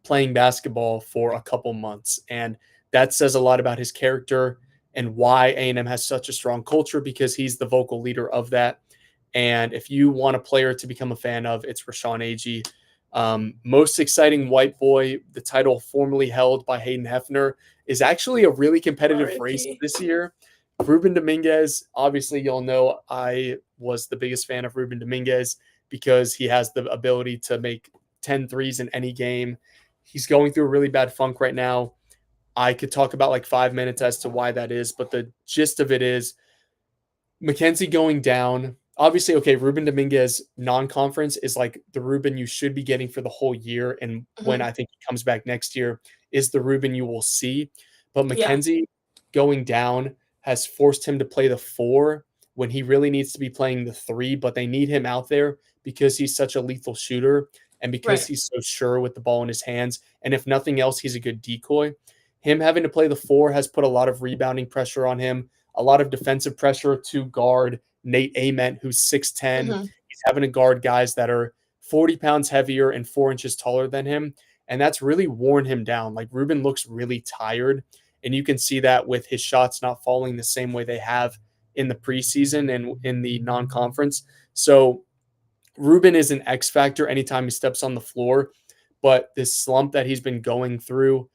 playing basketball for a couple months. And that says a lot about his character and why A&M has such a strong culture because he's the vocal leader of that. And if you want a player to become a fan of, it's Rashawn Agee. Most exciting white boy, the title formerly held by Hayden Hefner, is actually a really competitive race R.I.P. this year. Ruben Dominguez, obviously, you'll know I was the biggest fan of Ruben Dominguez because he has the ability to make 10 threes in any game. He's going through a really bad funk right now. I could talk about like 5 minutes as to why that is, but the gist of it is Mackenzie going down. Obviously, okay, Ruben Dominguez non-conference is like the Ruben you should be getting for the whole year. And when Hmm. I think he comes back next year is the Ruben you will see. But Yeah, Mackenzie going down has forced him to play the 4 when he really needs to be playing the 3, but they need him out there because he's such a lethal shooter and because right. he's so sure with the ball in his hands. And if nothing else, he's a good decoy. Him having to play the 4 has put a lot of rebounding pressure on him, a lot of defensive pressure to guard Nate Ament, who's 6'10". Hmm. He's having to guard guys that are 40 pounds heavier and 4 inches taller than him. And that's really worn him down. Like Ruben looks really tired. And you can see that with his shots not falling the same way they have in the preseason and in the non conference. So Ruben is an X factor anytime he steps on the floor. But this slump that he's been going through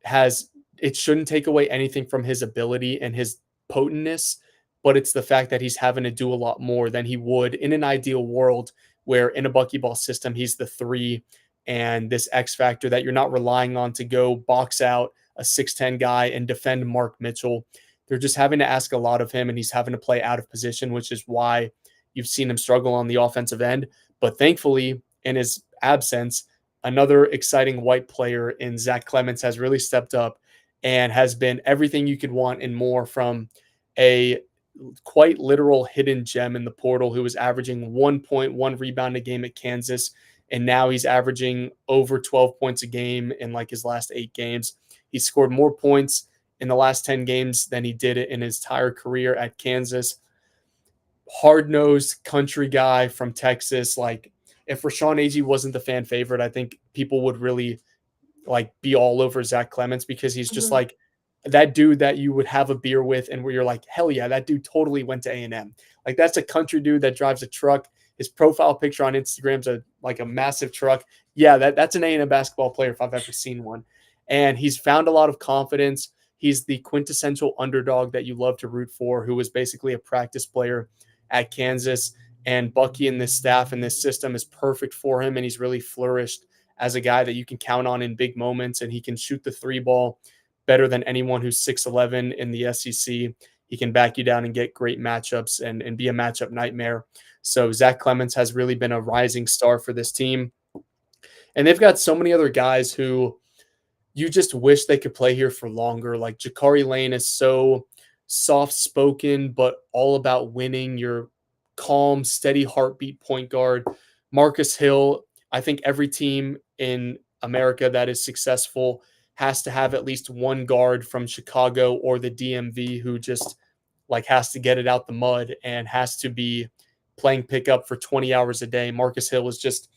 has it shouldn't take away anything from his ability and his potentness, but it's the fact that he's having to do a lot more than he would in an ideal world where in a buckyball system he's the 3 and this X factor that you're not relying on to go box out a 6'10 guy and defend Mark Mitchell. They're just having to ask a lot of him and he's having to play out of position, which is why you've seen him struggle on the offensive end. But thankfully, in his absence, another exciting white player in Zach Clements has really stepped up and has been everything you could want and more from a quite literal hidden gem in the portal who was averaging 1.1 rebound a game at Kansas. And now he's averaging over 12 points a game in like his last 8 games. He scored more points in the last 10 games than he did in his entire career at Kansas. Hard-nosed country guy from Texas. Like if Rashawn Agee wasn't the fan favorite, I think people would really like be all over Zach Clements because he's just Hmm. like that dude that you would have a beer with and where you're like, hell yeah, that dude totally went to A&M. Like that's a country dude that drives a truck. His profile picture on Instagram's a massive truck. Yeah, that's an A&M basketball player if I've ever seen one. And he's found a lot of confidence. He's the quintessential underdog that you love to root for, who was basically a practice player at Kansas. And Bucky and this staff and this system is perfect for him. And he's really flourished as a guy that you can count on in big moments. And he can shoot the three ball better than anyone who's 6'11 in the SEC. He can back you down and get great matchups and be a matchup nightmare. So Zach Clemens has really been a rising star for this team. And they've got so many other guys who you just wish they could play here for longer. Like Jakari Lane is so soft spoken, but all about winning. Your calm, steady heartbeat point guard. Marcus Hill, I think every team in America that is successful has to have at least one guard from Chicago or the DMV who just like has to get it out the mud and has to be playing pickup for 20 hours a day. Marcus Hill is just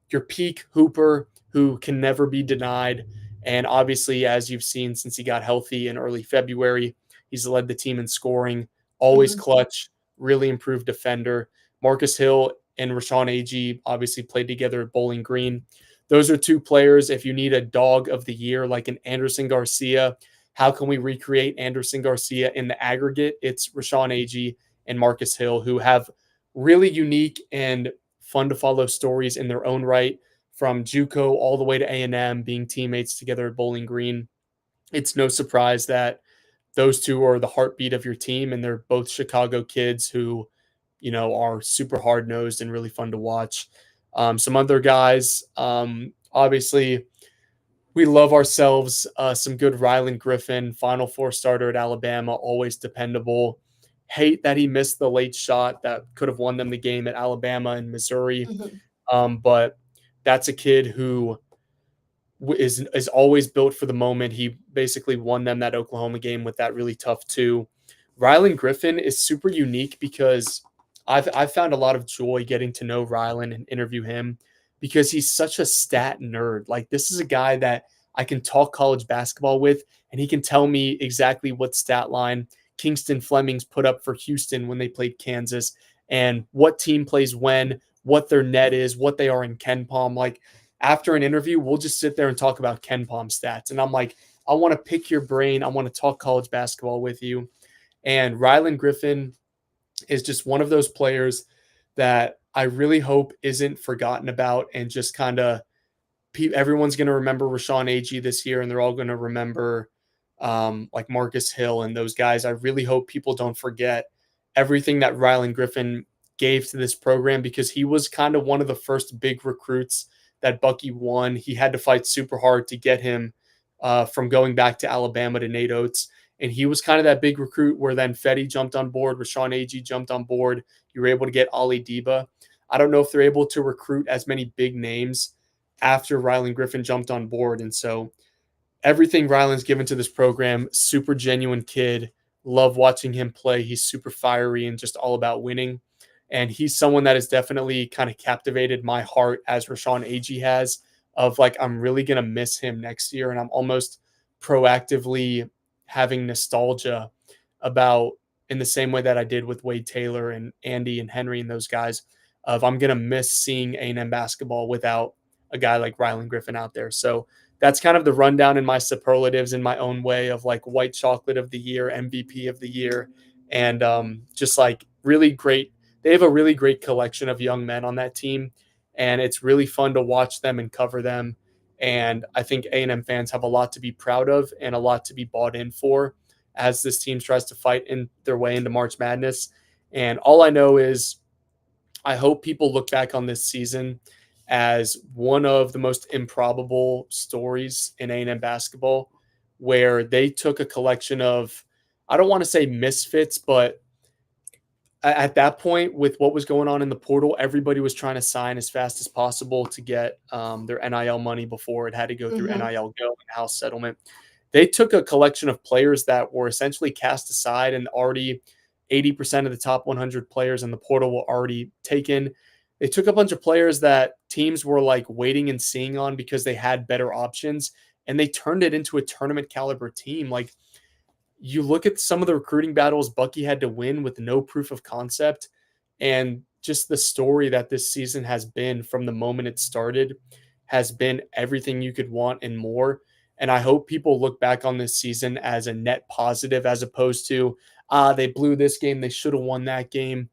your peak hooper who can never be denied. And obviously, as you've seen since he got healthy in early February, he's led the team in scoring, always Mhm. clutch, really improved defender. Marcus Hill and Rashawn Agee obviously played together at Bowling Green. Those are two players. If you need a dog of the year, like an Anderson Garcia, how can we recreate Anderson Garcia in the aggregate? It's Rashawn Agee and Marcus Hill, who have really unique and fun to follow stories in their own right, from JUCO all the way to A&M, being teammates together at Bowling Green. It's no surprise that those two are the heartbeat of your team, and they're both Chicago kids who, are super hard nosed and really fun to watch. Some other guys, obviously, we love ourselves some good Rylan Griffin, Final Four starter at Alabama, always dependable. Hate that he missed the late shot that could have won them the game at Alabama and Missouri. Mhm. But that's a kid who is always built for the moment. He basically won them that Oklahoma game with that really tough two. Rylan Griffin is super unique because I've found a lot of joy getting to know Rylan and interview him because he's such a stat nerd. Like, this is a guy that I can talk college basketball with, and he can tell me exactly what stat line Kingston Fleming's put up for Houston when they played Kansas, and what team plays when, what their net is, what they are in Ken Palm. Like, after an interview, we'll just sit there and talk about Ken Palm stats. And I'm like, I want to pick your brain. I want to talk college basketball with you. And Rylan Griffin is just one of those players that I really hope isn't forgotten about and just kind of everyone's going to remember Rashawn Agee this year, and they're all going to remember like Marcus Hill and those guys. I really hope people don't forget everything that Rylan Griffin gave to this program, because he was kind of one of the first big recruits that Bucky won. He had to fight super hard to get him from going back to Alabama to Nate Oates. And he was kind of that big recruit where then Fetty jumped on board, Rashawn Agee jumped on board. You were able to get Ali Deba. I don't know if they're able to recruit as many big names after Rylan Griffin jumped on board. And so everything Rylan's given to this program, super genuine kid. Love watching him play. He's super fiery and just all about winning. And he's someone that has definitely kind of captivated my heart, as Rashawn Agee has, of like, I'm really going to miss him next year. And I'm almost proactively having nostalgia about, in the same way that I did with Wade Taylor and Andy and Henry and those guys, of I'm going to miss seeing A&M basketball without a guy like Rylan Griffin out there. So that's kind of the rundown in my superlatives in my own way, of like white chocolate of the year, MVP of the year, and just like really great. They have a really great collection of young men on that team, and it's really fun to watch them and cover them. And I think A&M fans have a lot to be proud of and a lot to be bought in for as this team tries to fight in their way into March Madness. And all I know is I hope people look back on this season as one of the most improbable stories in A&M basketball, where they took a collection of, I don't want to say misfits, but at that point, with what was going on in the portal, everybody was trying to sign as fast as possible to get their NIL money before it had to go through Mhm. NIL Go and house settlement. They took a collection of players that were essentially cast aside, and already 80% of the top 100 players in the portal were already taken. They took a bunch of players that teams were like waiting and seeing on because they had better options, and they turned it into a tournament caliber team. Like, you look at some of the recruiting battles Bucky had to win with no proof of concept, and just the story that this season has been from the moment it started has been everything you could want and more. And I hope people look back on this season as a net positive, as opposed to, they blew this game, they should have won that game.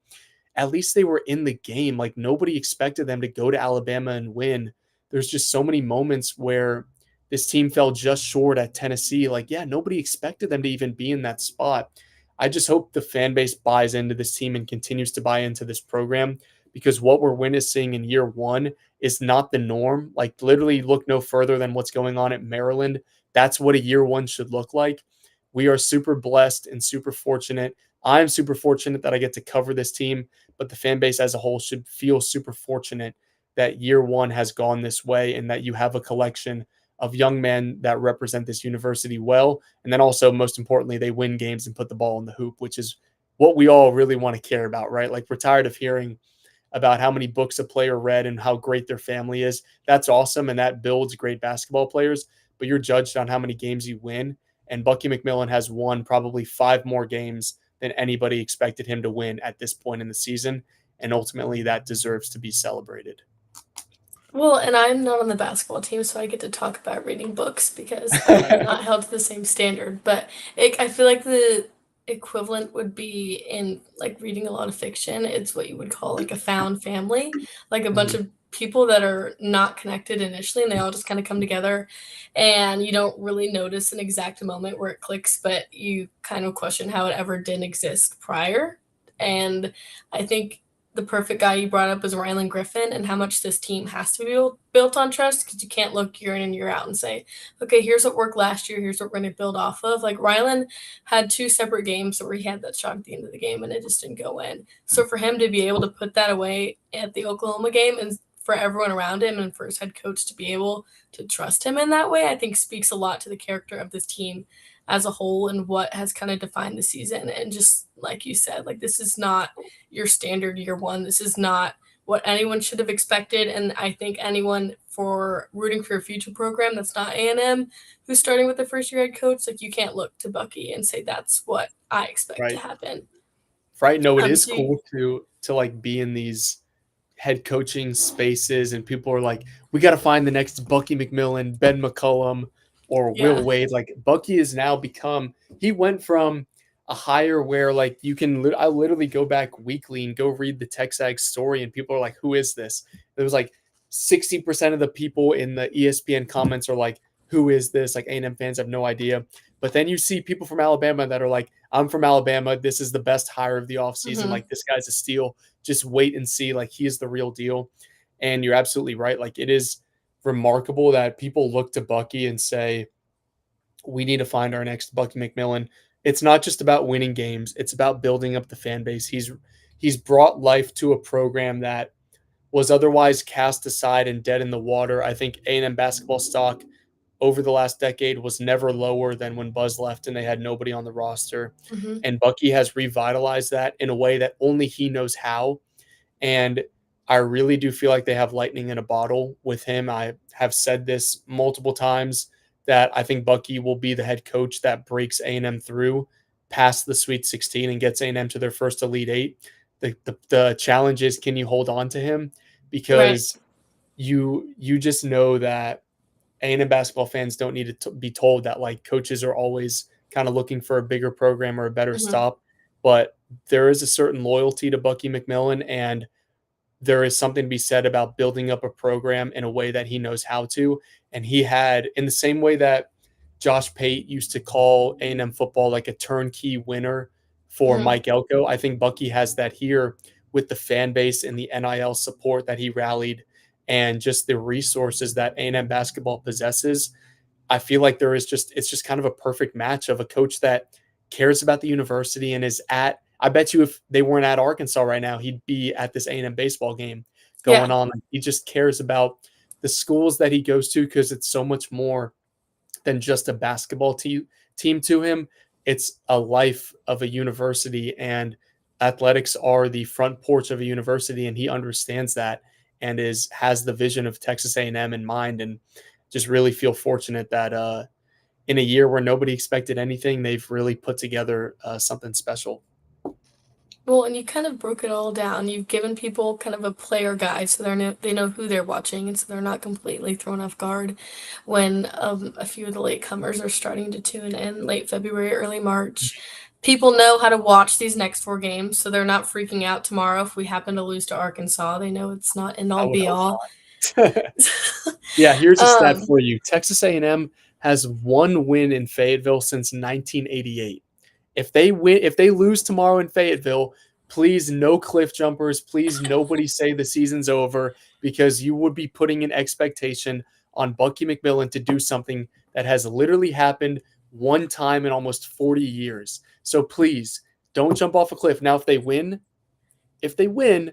at least they were in the game. Like nobody expected them to go to Alabama and win. There's just so many moments where this team fell just short at Tennessee. Like, yeah, nobody expected them to even be in that spot. I just hope the fan base buys into this team and continues to buy into this program, because what we're witnessing in year one is not the norm. Like, literally, look no further than what's going on at Maryland. That's what a year one should look like. We are super blessed and super fortunate. I'm super fortunate that I get to cover this team, but the fan base as a whole should feel super fortunate that year one has gone this way and that you have a collection of young men that represent this university well. And then also, most importantly, they win games and put the ball in the hoop, which is what we all really want to care about, right? Like, we're tired of hearing about how many books a player read and how great their family is. That's awesome, and that builds great basketball players, but you're judged on how many games you win. And Bucky McMillan has won probably 5 more games than anybody expected him to win at this point in the season. And ultimately, that deserves to be celebrated. Well, and I'm not on the basketball team, so I get to talk about reading books because I am not held to the same standard. But I feel like the equivalent would be in like reading a lot of fiction. It's what you would call like a found family, like a bunch Mhm. of people that are not connected initially and they all just kind of come together and you don't really notice an exact moment where it clicks, but you kind of question how it ever didn't exist prior. And I think the perfect guy you brought up is Rylan Griffin and how much this team has to be built on trust, because you can't look year in and year out and say, okay, here's what worked last year, here's what we're going to build off of. Like Rylan had 2 separate games where he had that shot at the end of the game and it just didn't go in. So for him to be able to put that away at the Oklahoma game and for everyone around him and for his head coach to be able to trust him in that way, I think speaks a lot to the character of this team as a whole and what has kind of defined the season. And just like you said, like this is not your standard year one. This is not what anyone should have expected. And I think anyone for rooting for a future program that's not A&M who's starting with the first year head coach, like you can't look to Bucky and say that's what I expect to Right. happen. Right. No, it is So you, cool to like be in these head coaching spaces, and people are like, we got to find the next Bucky McMillan, Ben McCullum, or Will yeah. Wade. Like, Bucky has now become, he went from a hire where like you can, I literally go back weekly and go read the TexAgs story, and people are like, who is this? There was like 60% of the people in the ESPN comments are like, who is this? Like, A&M fans have no idea. But then you see people from Alabama that are like, I'm from Alabama. This is the best hire of the offseason. Mm-hmm. Like, this guy's a steal. Just wait and see. Like, he is the real deal. And you're absolutely right. Like, it is remarkable that people look to Bucky and say, we need to find our next Bucky McMillan. It's not just about winning games. It's about building up the fan base. He's brought life to a program that was otherwise cast aside and dead in the water. I think A&M basketball stock over the last decade was never lower than when Buzz left and they had nobody on the roster. Mm-hmm. And Bucky has revitalized that in a way that only he knows how. And I really do feel like they have lightning in a bottle with him. I have said this multiple times that I think Bucky will be the head coach that breaks A&M through past the Sweet 16 and gets A&M to their first Elite Eight. The challenge is, can you hold on to him? Right. Because you just know that A&M basketball fans don't need to be told that like coaches are always kind of looking for a bigger program or a better Mm-hmm. stop, but there is a certain loyalty to Bucky McMillan, and there is something to be said about building up a program in a way that he knows how to. And he had, in the same way that Josh Pate used to call A&M football like a turnkey winner for Mm-hmm. Mike Elko, I think Bucky has that here with the fan base and the NIL support that he rallied and just the resources that A&M basketball possesses. I feel like it's just kind of a perfect match of a coach that cares about the university and is at, I bet you if they weren't at Arkansas right now, he'd be at this A&M baseball game going Yeah. on. He just cares about the schools that he goes to because it's so much more than just a basketball team to him. It's a life of a university, and athletics are the front porch of a university, and he understands that and is has the vision of Texas A&M in mind. And just really feel fortunate that in a year where nobody expected anything, they've really put together something special. Well, and you kind of broke it all down. You've given people kind of a player guide, so they know who they're watching, and so they're not completely thrown off guard when a few of the latecomers are starting to tune in late February, early March. people know how to watch these next 4 games, so they're not freaking out tomorrow if we happen to lose to Arkansas. They know it's not end I all would be hope all. not. Yeah, here's a stat um, for you. Texas A&M has one win in Fayetteville since 1988. If they lose tomorrow in Fayetteville, please no cliff jumpers, please nobody say the season's over, because you would be putting an expectation on Bucky McMillan to do something that has literally happened one time in almost 40 years. So please don't jump off a cliff. Now if they win,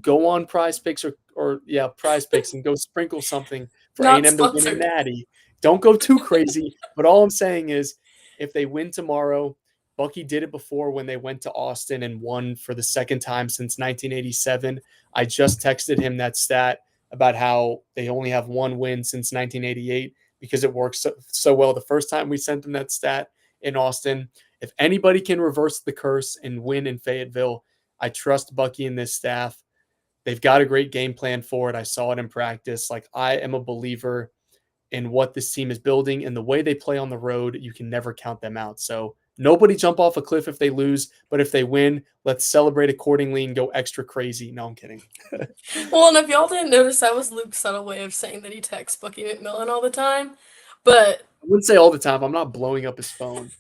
go on Prize Picks or yeah, Prize Picks and go sprinkle something for not A&M to win a sponsored. natty. Don't go too crazy, but all I'm saying is if they win tomorrow, Bucky did it before when they went to Austin and won for the second time since 1987. I just texted him that stat about how they only have one win since 1988 because it worked so well the first time we sent them that stat in Austin. If anybody can reverse the curse and win in Fayetteville, I trust Bucky and this staff. They've got a great game plan for it. I saw it in practice. Like, I am a believer in what this team is building and the way they play on the road. You can never count them out. So nobody jump off a cliff if they lose, but if they win, let's celebrate accordingly and go extra crazy. No, I'm kidding. I Well, and if y'all didn't notice, that was Luke's subtle way of saying that he texts Bucky McMillan all the time. But wouldn't say all the time. I'm not blowing up his phone.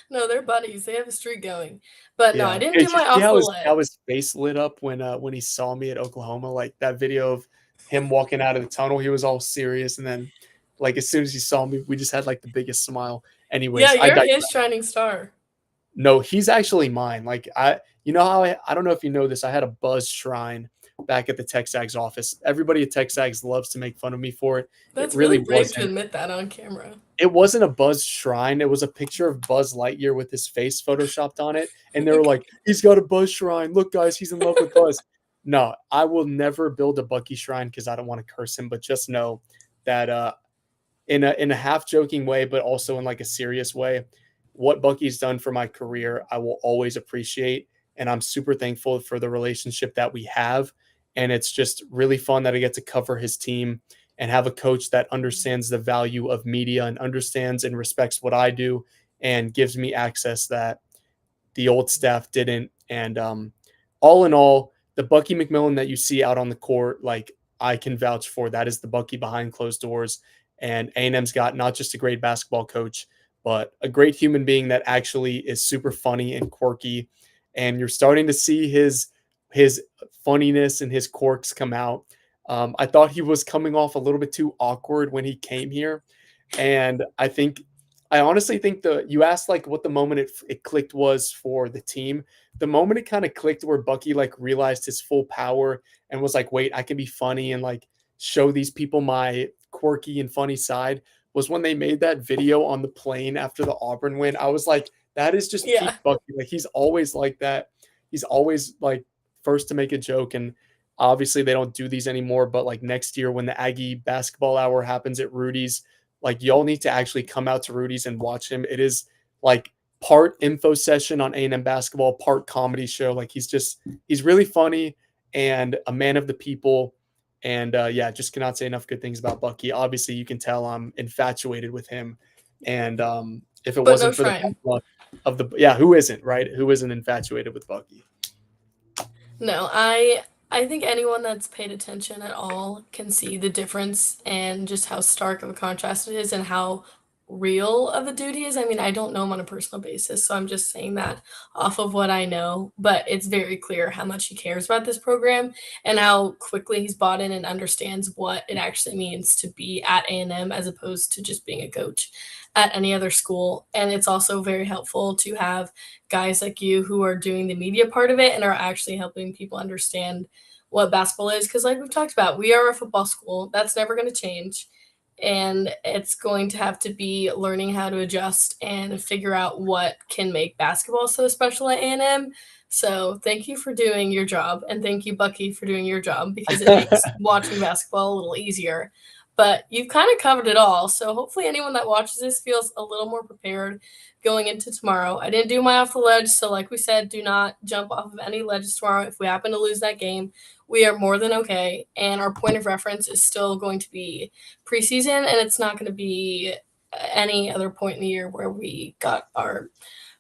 no, they're buddies. They have a streak going. But no, I Yeah. didn't Did do you my see off the how ledge. his face lit up when he saw me at Oklahoma? Like that video of him walking out of the tunnel, he was all serious, and then like as soon as he saw me, we just had like the biggest smile. Yeah, Anyways, I you're his digress. shining star. No, he's actually mine. Like you know how I don't know if you know this. I had a Buzz shrine back at the TexAgs office. Everybody at TexAgs loves to make fun of me for it. It That's really really brave to wasn't. admit that on camera. It wasn't a Buzz shrine. It was a picture of Buzz Lightyear with his face photoshopped on it, and they were Okay. like, "He's got a Buzz shrine. Look, guys, he's in love with Buzz." No, I will never build a Bucky shrine because I don't want to curse him. But just know that in a half joking way, but also in like a serious way, what Bucky's done for my career, I will always appreciate. And I'm super thankful for the relationship that we have. And it's just really fun that I get to cover his team and have a coach that understands the value of media and understands and respects what I do and gives me access that the old staff didn't. And all in all, the Bucky McMillan that you see out on the court, like I can vouch for, that is the Bucky behind closed doors. And A&M's got not just a great basketball coach, but a great human being that actually is super funny and quirky. And you're starting to see his funniness and his quirks come out. I thought he was coming off a little bit too awkward when he came here, and I honestly think the you asked like what the moment it clicked was for the team. The moment it kind of clicked where Bucky like realized his full power and was like, wait, I can be funny and like show these people my quirky and funny side was when they made that video on the plane after the Auburn win. I was like, that is just Yeah. peak Bucky. Like he's always like that. He's always like first to make a joke. And obviously they don't do these anymore. But like next year when the Aggie basketball hour happens at Rudy's, like y'all need to actually come out to Rudy's and watch him. It is like part info session on A&M basketball, part comedy show. Like he's really funny and a man of the people. And yeah, just cannot say enough good things about Bucky. Obviously, you can tell I'm infatuated with him. And if it But no wasn't for the trying. luck of the yeah, who isn't right? Who isn't infatuated with Bucky? No, I think anyone that's paid attention at all can see the difference and just how stark of a contrast it is and how real of a dude he is. I mean, I don't know him on a personal basis, so I'm just saying that off of what I know, but it's very clear how much he cares about this program and how quickly he's bought in and understands what it actually means to be at A&M as opposed to just being a coach at any other school. And it's also very helpful to have guys like you who are doing the media part of it and are actually helping people understand what basketball is. Because, like we've talked about, we are a football school. That's never going to change. And it's going to have to be learning how to adjust and figure out what can make basketball so special at A&M. So thank you for doing your job. And thank you, Bucky, for doing your job because it makes watching basketball a little easier. But you've kind of covered it all. So hopefully anyone that watches this feels a little more prepared going into tomorrow. I didn't do my off the ledge, so like we said, do not jump off of any ledges tomorrow. If we happen to lose that game, we are more than okay. And our point of reference is still going to be preseason, and it's not going to be any other point in the year where we got our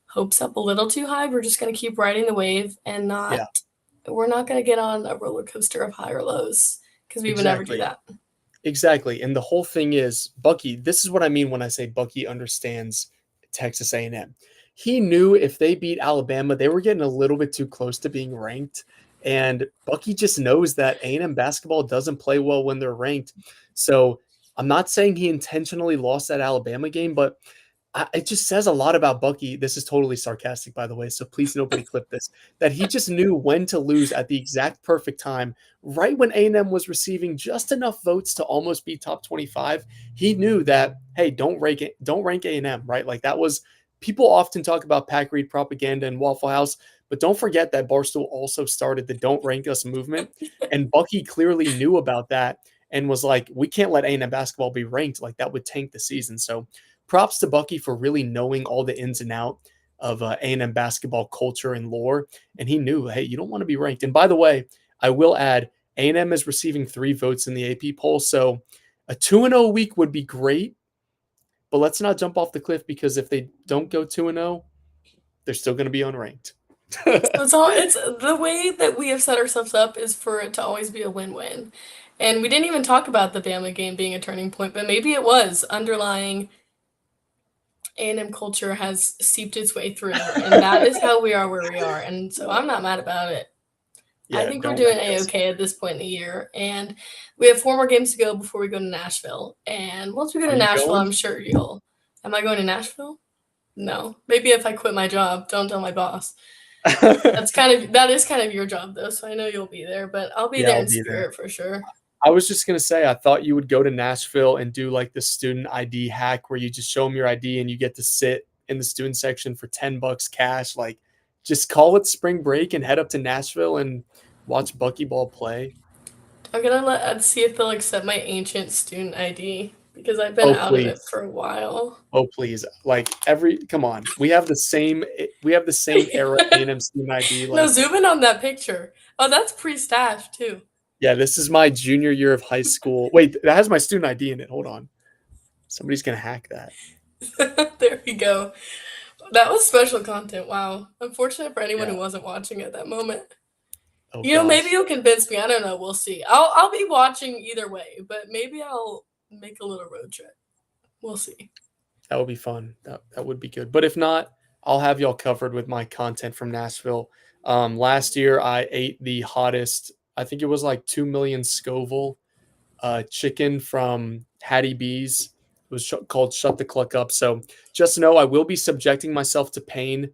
hopes up a little too high. We're just going to keep riding the wave and Yeah, we're not going to get on a roller coaster of high or lows because we would never do exactly. that. Exactly, and the whole thing is Bucky this is what I mean when I say Bucky understands Texas A&M. He knew if they beat Alabama, they were getting a little bit too close to being ranked, and Bucky just knows that A&M basketball doesn't play well when they're ranked. So, I'm not saying he intentionally lost that Alabama game, but it just says a lot about Bucky. This is totally sarcastic, by the way, so please nobody clip this. That he just knew when to lose at the exact perfect time, right when A&M was receiving just enough votes to almost be top 25. He knew that, hey, don't rank A&M, right? Like that was people often talk about Pack Reed propaganda and Waffle House, but don't forget that Barstool also started the "Don't Rank Us" movement, and Bucky clearly knew about that and was like, we can't let A&M basketball be ranked, like that would tank the season. So props to Bucky for really knowing all the ins and out of A&M basketball culture and lore. And he knew, hey, you don't want to be ranked. And by the way, I will add, A&M is receiving 3 votes in the AP poll. So a 2-0 week would be great, but let's not jump off the cliff because if they don't go 2-0, they're still going to be unranked. So it's the way that we have set ourselves up is for it to always be a win-win. And we didn't even talk about the Bama game being a turning point, but maybe it was. Underlying A&M culture has seeped its way through, and that is how we are where we are. And so I'm not mad about it. I Yeah, think we're don't doing rank us. a-okay at this point in the year, and we have 4 more games to go before we go to Nashville. And once we go Are to you Nashville, going? I'm sure you'll. Am I going to Nashville? No. Maybe if I quit my job, don't tell my boss. That is kind of your job though, so I know you'll be there, but I'll be Yeah, there I'll in be there. spirit for sure. I was just gonna say, I thought you would go to Nashville and do like the student ID hack where you just show them your ID and you get to sit in the student section for $10 cash. Like, just call it spring break and head up to Nashville and watch Buckyball play. I'm gonna see if they'll accept my ancient student ID because I've been Oh out of it please, for a while. oh please! Like come on, we have the same era A&M student ID. No, Like, zoom in on that picture. Oh, that's pre-stash too. yeah, this is my junior year of high school. Wait, that has my student ID in it. Hold on, somebody's gonna hack that. There we go. That was special content. Wow. Unfortunate for anyone Yeah. who wasn't watching at that moment. Oh Maybe gosh, you'll convince me. I don't know. We'll see. I'll be watching either way, but maybe I'll make a little road trip. We'll see. that would be fun. That would be good. But if not, I'll have y'all covered with my content from Nashville. Last year I ate the hottest. I think it was like 2 million Scoville chicken from Hattie B's. It was called Shut the Cluck Up. So just know I will be subjecting myself to pain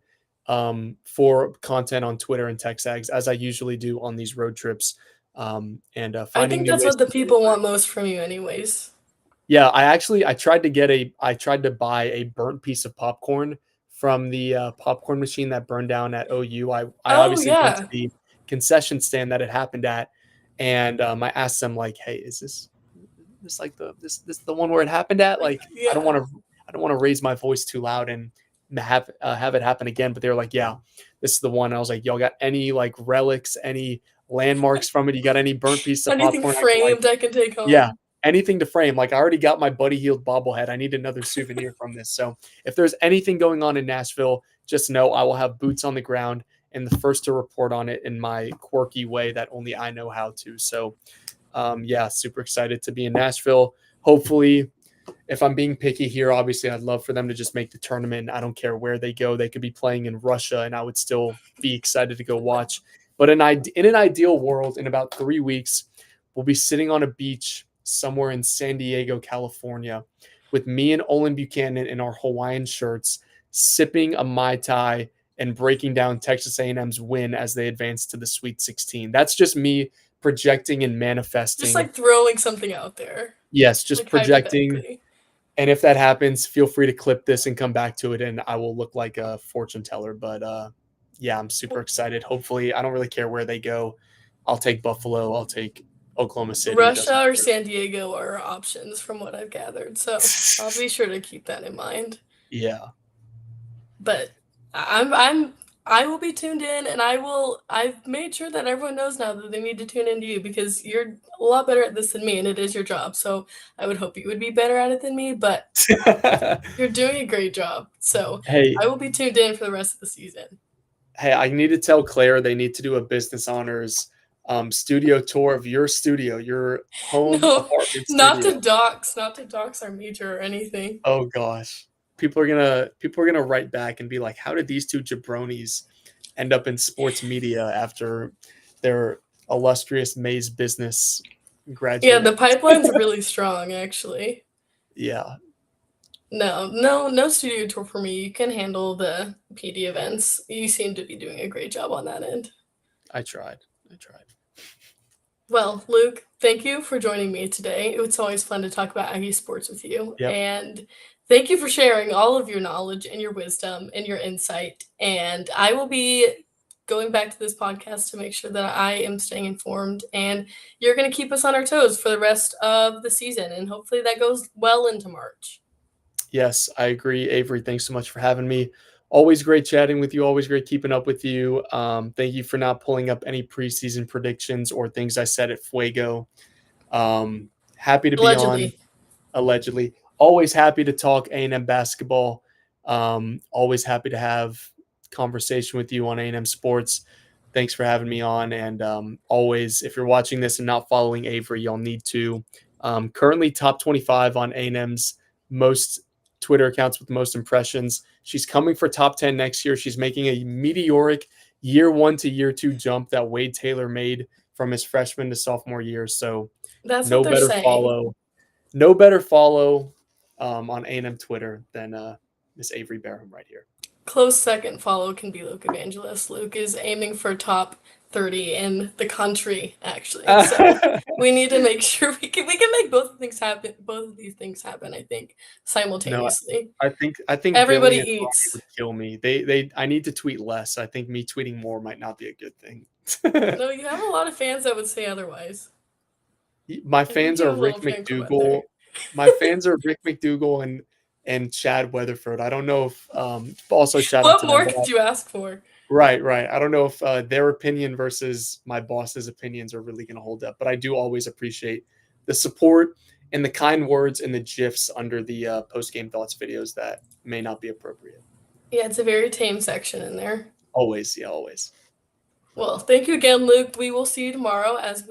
for content on Twitter and TexAgs as I usually do on these road trips and I finding think new that's ways what the to stay people want free. most from you, anyways. Yeah, I tried to buy a burnt piece of popcorn from the popcorn machine that burned down at OU. I Oh obviously went to yeah, the concession stand that it happened at, and I asked them like, "Hey, is this like this the one where it happened at?" Like, yeah. I don't want to raise my voice too loud and have it happen again. But they were like, "Yeah, this is the one." I was like, "Y'all got any like relics, any landmarks from it? You got any burnt piece of Anything popcorn I can like?" framed I can take Yeah, home. anything to frame. Like I already got my Buddy Healed bobblehead. I need another souvenir from this. So if there's anything going on in Nashville, just know I will have boots on the ground and the first to report on it in my quirky way that only I know how to. So yeah, super excited to be in Nashville. Hopefully, if I'm being picky here, obviously I'd love for them to just make the tournament. I don't care where they go. They could be playing in Russia and I would still be excited to go watch. But in an ideal world, in about 3 weeks, we'll be sitting on a beach somewhere in San Diego, California, with me and Olin Buchanan in our Hawaiian shirts, sipping a Mai Tai and breaking down Texas A&M's win as they advance to the Sweet 16. That's just me projecting and Just manifesting. like throwing something out there, Yes, just like projecting, hypothetically. and if that happens, feel free to clip this and come back to it, and I will look like a fortune teller. But yeah, I'm super excited. Hopefully, I don't really care where they go. I'll take Buffalo. I'll take Oklahoma City. It doesn't Russia or matter. San Diego are options from what I've gathered, so I'll be sure to keep that in mind. Yeah. But I'm I will be tuned in, and I've made sure that everyone knows now that they need to tune into you because you're a lot better at this than me, and it is your job. So I would hope you would be better at it than me, but you're doing a great job. So Hey, I will be tuned in for the rest of the season. hey, I need to tell Claire they need to do a business honors studio tour of your studio, your home No, apartment studio. not to dox our major or anything. Oh gosh. People are gonna write back and be like, how did these two jabronis end up in sports media after their illustrious Mays business Yeah, the graduated? pipeline's really strong, actually. Yeah, No studio tour for me. You can handle the PD events. You seem to be doing a great job on that end. I tried. I tried. Well, Luke, thank you for joining me today. It's always fun to talk about Aggie sports with you. Yep. And thank you for sharing all of your knowledge and your wisdom and your insight. And I will be going back to this podcast to make sure that I am staying informed. And you're going to keep us on our toes for the rest of the season. And hopefully that goes well into March. Yes, I agree. Avery, thanks so much for having me. Always great chatting with you. Always great keeping up with you. Thank you for not pulling up any preseason predictions or things I said at Fuego. Happy to be on, Allegedly. allegedly. Always happy to talk A&M basketball. Always happy to have conversation with you on A&M sports. Thanks for having me on. And always, if you're watching this and not following Avery, you'll need to. Currently top 25 on A&M's most Twitter accounts with the most impressions. She's coming for top 10 next year. She's making a meteoric year 1 to year 2 jump that Wade Taylor made from his freshman to sophomore year. So That's what no they're better saying. follow, no better follow on A&M Twitter than Miss Avery Barham right here. Close second follow can be Luke Evangelist. Luke is aiming for top 30 in the country, actually. So we need to make sure we can make both of these things happen, I think, No, simultaneously. I think Everybody Billy and Ronnie eats. would kill me. They I need to tweet less. I think me tweeting more might not be a good thing. No, you have a lot of fans that would say otherwise. My I think fans you are have a little Rick fan club out there. McDougal. My fans are Rick McDougal and Chad Weatherford. I don't know if also shout out What to them, more but could you ask for? right. I don't know if their opinion versus my boss's opinions are really going to hold up, but I do always appreciate the support and the kind words and the gifs under the post game thoughts videos that may not be appropriate. Yeah, it's a very tame section in there. Always, yeah, always. Well, thank you again, Luke. We will see you tomorrow as